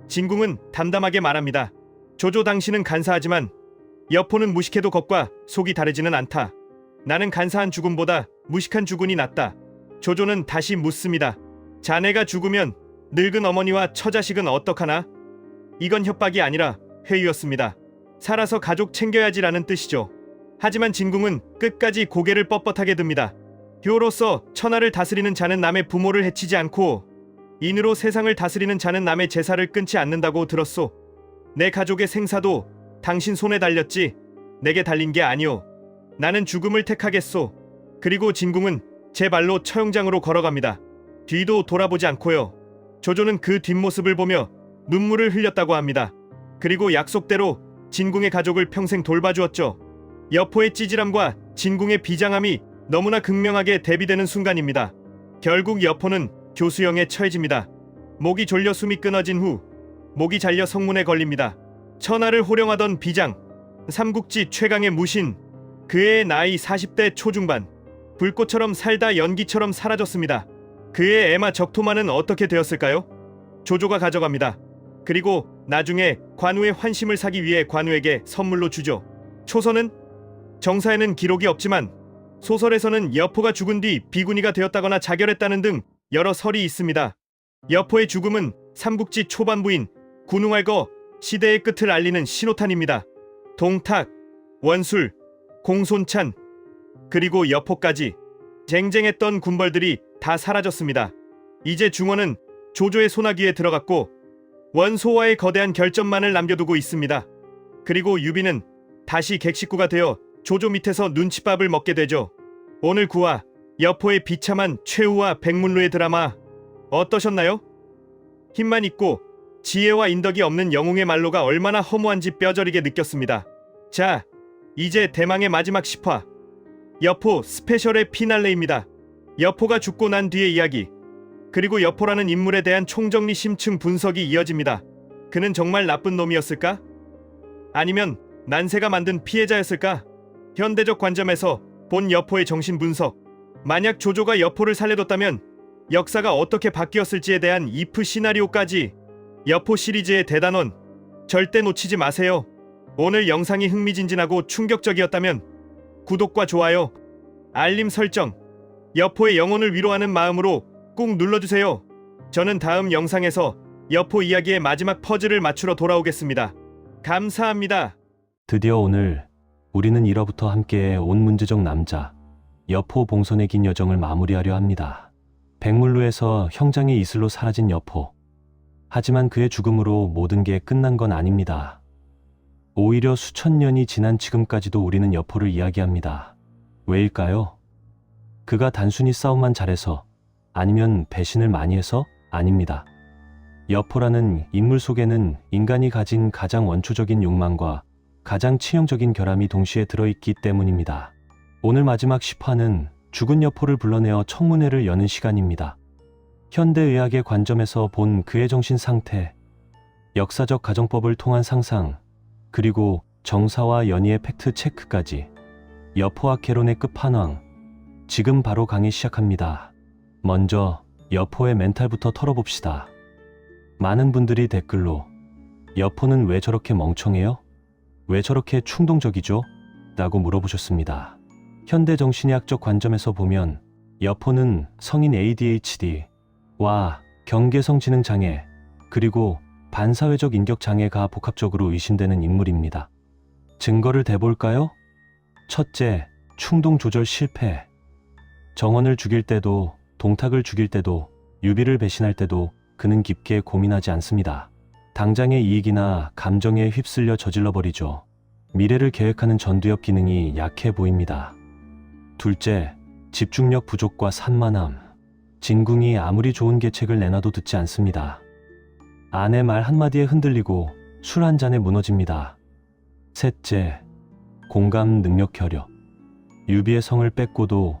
진궁은 담담하게 말합니다. 조조, 당신은 간사하지만 여포는 무식해도 겉과 속이 다르지는 않다. 나는 간사한 죽음보다 무식한 죽음이 낫다. 조조는 다시 묻습니다. 자네가 죽으면 늙은 어머니와 처자식은 어떡하나? 이건 협박이 아니라 회유였습니다. 살아서 가족 챙겨야지라는 뜻이죠. 하지만 진궁은 끝까지 고개를 뻣뻣하게 듭니다. 효로서 천하를 다스리는 자는 남의 부모를 해치지 않고 인으로 세상을 다스리는 자는 남의 제사를 끊지 않는다고 들었소. 내 가족의 생사도 당신 손에 달렸지 내게 달린 게 아니오. 나는 죽음을 택하겠소. 그리고 진궁은 제 발로 처형장으로 걸어갑니다. 뒤도 돌아보지 않고요. 조조는 그 뒷모습을 보며 눈물을 흘렸다고 합니다. 그리고 약속대로 진궁의 가족을 평생 돌봐주었죠. 여포의 찌질함과 진궁의 비장함이 너무나 극명하게 대비되는 순간입니다. 결국 여포는 교수형에 처해집니다. 목이 졸려 숨이 끊어진 후 목이 잘려 성문에 걸립니다. 천하를 호령하던 비장, 삼국지 최강의 무신, 그의 나이 40대 초중반, 불꽃처럼 살다 연기처럼 사라졌습니다. 그의 애마 적토마는 어떻게 되었을까요? 조조가 가져갑니다. 그리고 나중에 관우의 환심을 사기 위해 관우에게 선물로 주죠. 초서는 정사에는 기록이 없지만 소설에서는 여포가 죽은 뒤 비구니가 되었다거나 자결했다는 등 여러 설이 있습니다. 여포의 죽음은 삼국지 초반부인 군웅할거 시대의 끝을 알리는 신호탄입니다. 동탁, 원술, 공손찬, 그리고 여포까지 쟁쟁했던 군벌들이 다 사라졌습니다. 이제 중원은 조조의 소나기에 들어갔고 원소와의 거대한 결점만을 남겨두고 있습니다. 그리고 유비는 다시 객식구가 되어 조조 밑에서 눈칫밥을 먹게 되죠. 오늘 9화 여포의 비참한 최후와 백문루의 드라마 어떠셨나요? 힘만 있고 지혜와 인덕이 없는 영웅의 말로가 얼마나 허무한지 뼈저리게 느꼈습니다. 자, 이제 대망의 마지막 10화 여포 스페셜의 피날레입니다. 여포가 죽고 난 뒤의 이야기, 그리고 여포라는 인물에 대한 총정리 심층 분석이 이어집니다. 그는 정말 나쁜 놈이었을까? 아니면 난세가 만든 피해자였을까? 현대적 관점에서 본 여포의 정신 분석, 만약 조조가 여포를 살려뒀다면 역사가 어떻게 바뀌었을지에 대한 이프 시나리오까지 여포 시리즈의 대단원 절대 놓치지 마세요. 오늘 영상이 흥미진진하고 충격적이었다면 구독과 좋아요, 알림 설정, 여포의 영혼을 위로하는 마음으로 꾹 눌러주세요. 저는 다음 영상에서 여포 이야기의 마지막 퍼즐을 맞추러 돌아오겠습니다. 감사합니다. 드디어 오늘 우리는 1화부터 함께 온 문제적 남자 여포 봉선의 긴 여정을 마무리하려 합니다. 백물루에서 형장의 이슬로 사라진 여포. 하지만 그의 죽음으로 모든 게 끝난 건 아닙니다. 오히려 수천 년이 지난 지금까지도 우리는 여포를 이야기합니다. 왜일까요? 그가 단순히 싸움만 잘해서, 아니면 배신을 많이 해서? 아닙니다. 여포라는 인물 속에는 인간이 가진 가장 원초적인 욕망과 가장 치명적인 결함이 동시에 들어있기 때문입니다. 오늘 마지막 10화는 죽은 여포를 불러내어 청문회를 여는 시간입니다. 현대의학의 관점에서 본 그의 정신 상태, 역사적 가정법을 통한 상상, 그리고 정사와 연희의 팩트 체크까지 여포와 개론의 끝판왕, 지금 바로 강의 시작합니다. 먼저 여포의 멘탈부터 털어봅시다. 많은 분들이 댓글로 여포는 왜 저렇게 멍청해요? 왜 저렇게 충동적이죠? 라고 물어보셨습니다. 현대 정신의학적 관점에서 보면 여포는 성인 ADHD와 경계성 지능 장애, 그리고 반사회적 인격 장애가 복합적으로 의심되는 인물입니다. 증거를 대볼까요? 첫째, 충동 조절 실패. 정원을 죽일 때도, 동탁을 죽일 때도, 유비를 배신할 때도 그는 깊게 고민하지 않습니다. 당장의 이익이나 감정에 휩쓸려 저질러버리죠. 미래를 계획하는 전두엽 기능이 약해 보입니다. 둘째, 집중력 부족과 산만함. 진궁이 아무리 좋은 계책을 내놔도 듣지 않습니다. 아내 말 한마디에 흔들리고 술 한 잔에 무너집니다. 셋째, 공감 능력 결여. 유비의 성을 뺏고도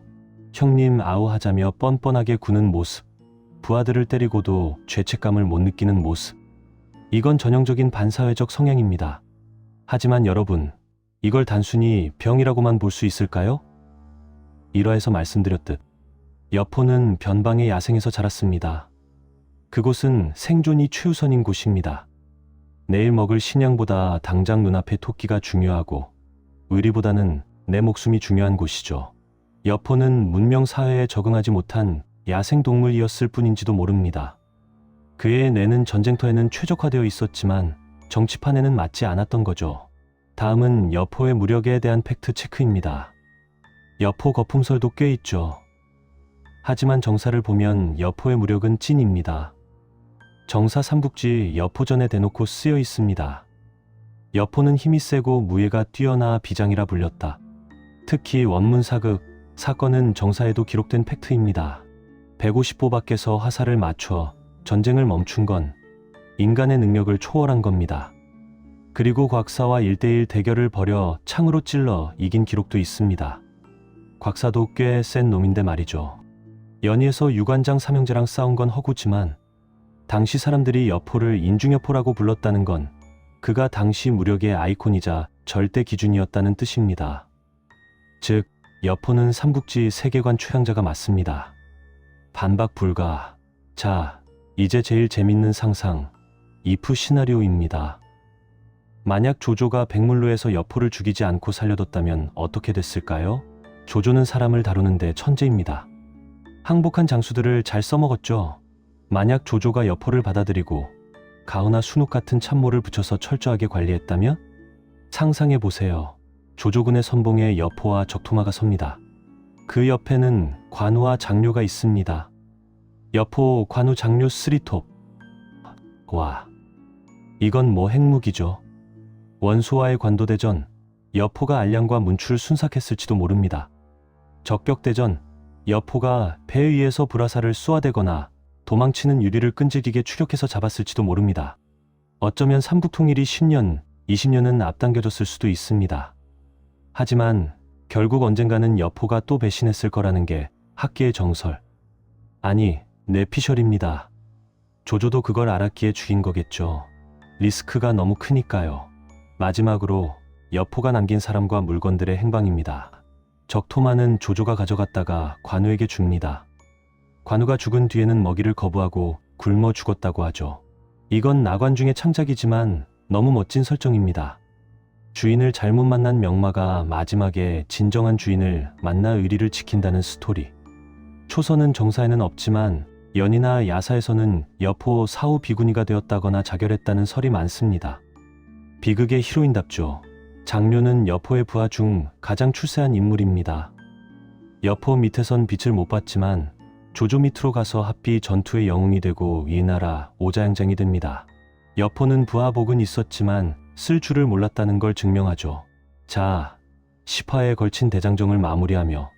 형님 아우하자며 뻔뻔하게 구는 모습, 부하들을 때리고도 죄책감을 못 느끼는 모습. 이건 전형적인 반사회적 성향입니다. 하지만 여러분, 이걸 단순히 병이라고만 볼 수 있을까요? 1화에서 말씀드렸듯 여포는 변방의 야생에서 자랐습니다. 그곳은 생존이 최우선인 곳입니다. 내일 먹을 식량보다 당장 눈앞의 토끼가 중요하고 의리보다는 내 목숨이 중요한 곳이죠. 여포는 문명 사회에 적응하지 못한 야생동물이었을 뿐인지도 모릅니다. 그의 뇌는 전쟁터에는 최적화되어 있었지만 정치판에는 맞지 않았던 거죠. 다음은 여포의 무력에 대한 팩트 체크입니다. 여포 거품설도 꽤 있죠. 하지만 정사를 보면 여포의 무력은 찐입니다. 정사 삼국지 여포전에 대놓고 쓰여 있습니다. 여포는 힘이 세고 무예가 뛰어나 비장이라 불렸다. 특히 원문사극 사건은 정사에도 기록된 팩트입니다. 150보 밖에서 화살을 맞춰 전쟁을 멈춘 건 인간의 능력을 초월한 겁니다. 그리고 곽사와 1대1 대결을 벌여 창으로 찔러 이긴 기록도 있습니다. 곽사도 꽤 센 놈인데 말이죠. 연희에서 유관장 삼형제랑 싸운 건 허구지만 당시 사람들이 여포를 인중여포라고 불렀다는 건 그가 당시 무력의 아이콘이자 절대 기준이었다는 뜻입니다. 즉, 여포는 삼국지 세계관 최강자가 맞습니다. 반박 불가. 자, 이제 제일 재밌는 상상, 이프 시나리오입니다. 만약 조조가 백물로에서 여포를 죽이지 않고 살려뒀다면 어떻게 됐을까요? 조조는 사람을 다루는데 천재입니다. 항복한 장수들을 잘 써먹었죠. 만약 조조가 여포를 받아들이고 가훈아 순욱 같은 참모를 붙여서 철저하게 관리했다면? 상상해보세요. 조조군의 선봉에 여포와 적토마가 섭니다. 그 옆에는 관우와 장료가 있습니다. 여포, 관우, 장료 쓰리톱. 와, 이건 뭐 핵무기죠. 원소와의 관도대전, 여포가 알량과 문추를 순삭했을지도 모릅니다. 적벽대전, 여포가 배 위에서 불화살을 쏘아대거나 도망치는 유리를 끈질기게 추격해서 잡았을지도 모릅니다. 어쩌면 삼국통일이 10년, 20년은 앞당겨졌을 수도 있습니다. 하지만 결국 언젠가는 여포가 또 배신했을 거라는 게 학계의 정설. 아니, 뇌피셜입니다. 조조도 그걸 알았기에 죽인 거겠죠. 리스크가 너무 크니까요. 마지막으로 여포가 남긴 사람과 물건들의 행방입니다. 적토마는 조조가 가져갔다가 관우에게 줍니다. 관우가 죽은 뒤에는 먹이를 거부하고 굶어 죽었다고 하죠. 이건 나관중의 창작이지만 너무 멋진 설정입니다. 주인을 잘못 만난 명마가 마지막에 진정한 주인을 만나 의리를 지킨다는 스토리. 초선은 정사에는 없지만 연이나 야사에서는 여포 사후 비구니가 되었다거나 자결했다는 설이 많습니다. 비극의 히로인답죠. 장료는 여포의 부하 중 가장 출세한 인물입니다. 여포 밑에선 빛을 못 봤지만 조조 밑으로 가서 합비 전투의 영웅이 되고 이 나라 오자양장이 됩니다. 여포는 부하복은 있었지만 쓸 줄을 몰랐다는 걸 증명하죠. 자, 10화에 걸친 대장정을 마무리하며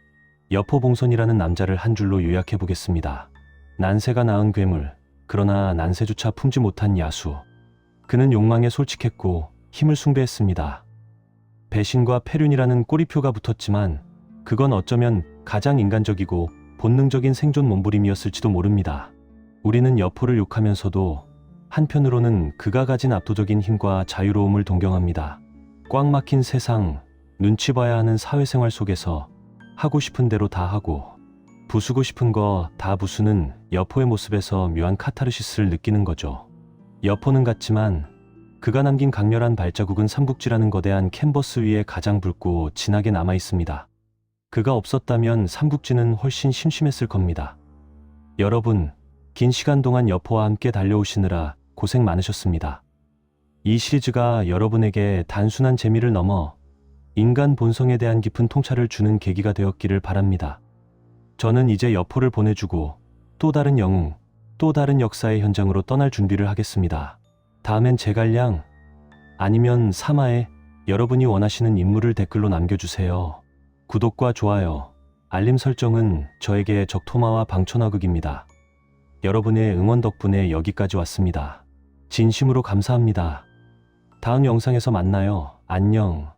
여포봉선이라는 남자를 한 줄로 요약해보겠습니다. 난세가 낳은 괴물, 그러나 난세조차 품지 못한 야수. 그는 욕망에 솔직했고 힘을 숭배했습니다. 배신과 패륜이라는 꼬리표가 붙었지만 그건 어쩌면 가장 인간적이고 본능적인 생존 몸부림이었을지도 모릅니다. 우리는 여포를 욕하면서도 한편으로는 그가 가진 압도적인 힘과 자유로움을 동경합니다. 꽉 막힌 세상, 눈치 봐야 하는 사회생활 속에서 하고 싶은 대로 다 하고 부수고 싶은 거 다 부수는 여포의 모습에서 묘한 카타르시스를 느끼는 거죠. 여포는 같지만 그가 남긴 강렬한 발자국은 삼국지라는 거대한 캔버스 위에 가장 붉고 진하게 남아 있습니다. 그가 없었다면 삼국지는 훨씬 심심했을 겁니다. 여러분, 긴 시간 동안 여포와 함께 달려오시느라 고생 많으셨습니다. 이 시리즈가 여러분에게 단순한 재미를 넘어 인간 본성에 대한 깊은 통찰을 주는 계기가 되었기를 바랍니다. 저는 이제 여포를 보내주고 또 다른 영웅, 또 다른 역사의 현장으로 떠날 준비를 하겠습니다. 다음엔 제갈량 아니면 사마에 여러분이 원하시는 인물을 댓글로 남겨주세요. 구독과 좋아요, 알림 설정은 저에게 적토마와 방천화극입니다. 여러분의 응원 덕분에 여기까지 왔습니다. 진심으로 감사합니다. 다음 영상에서 만나요. 안녕.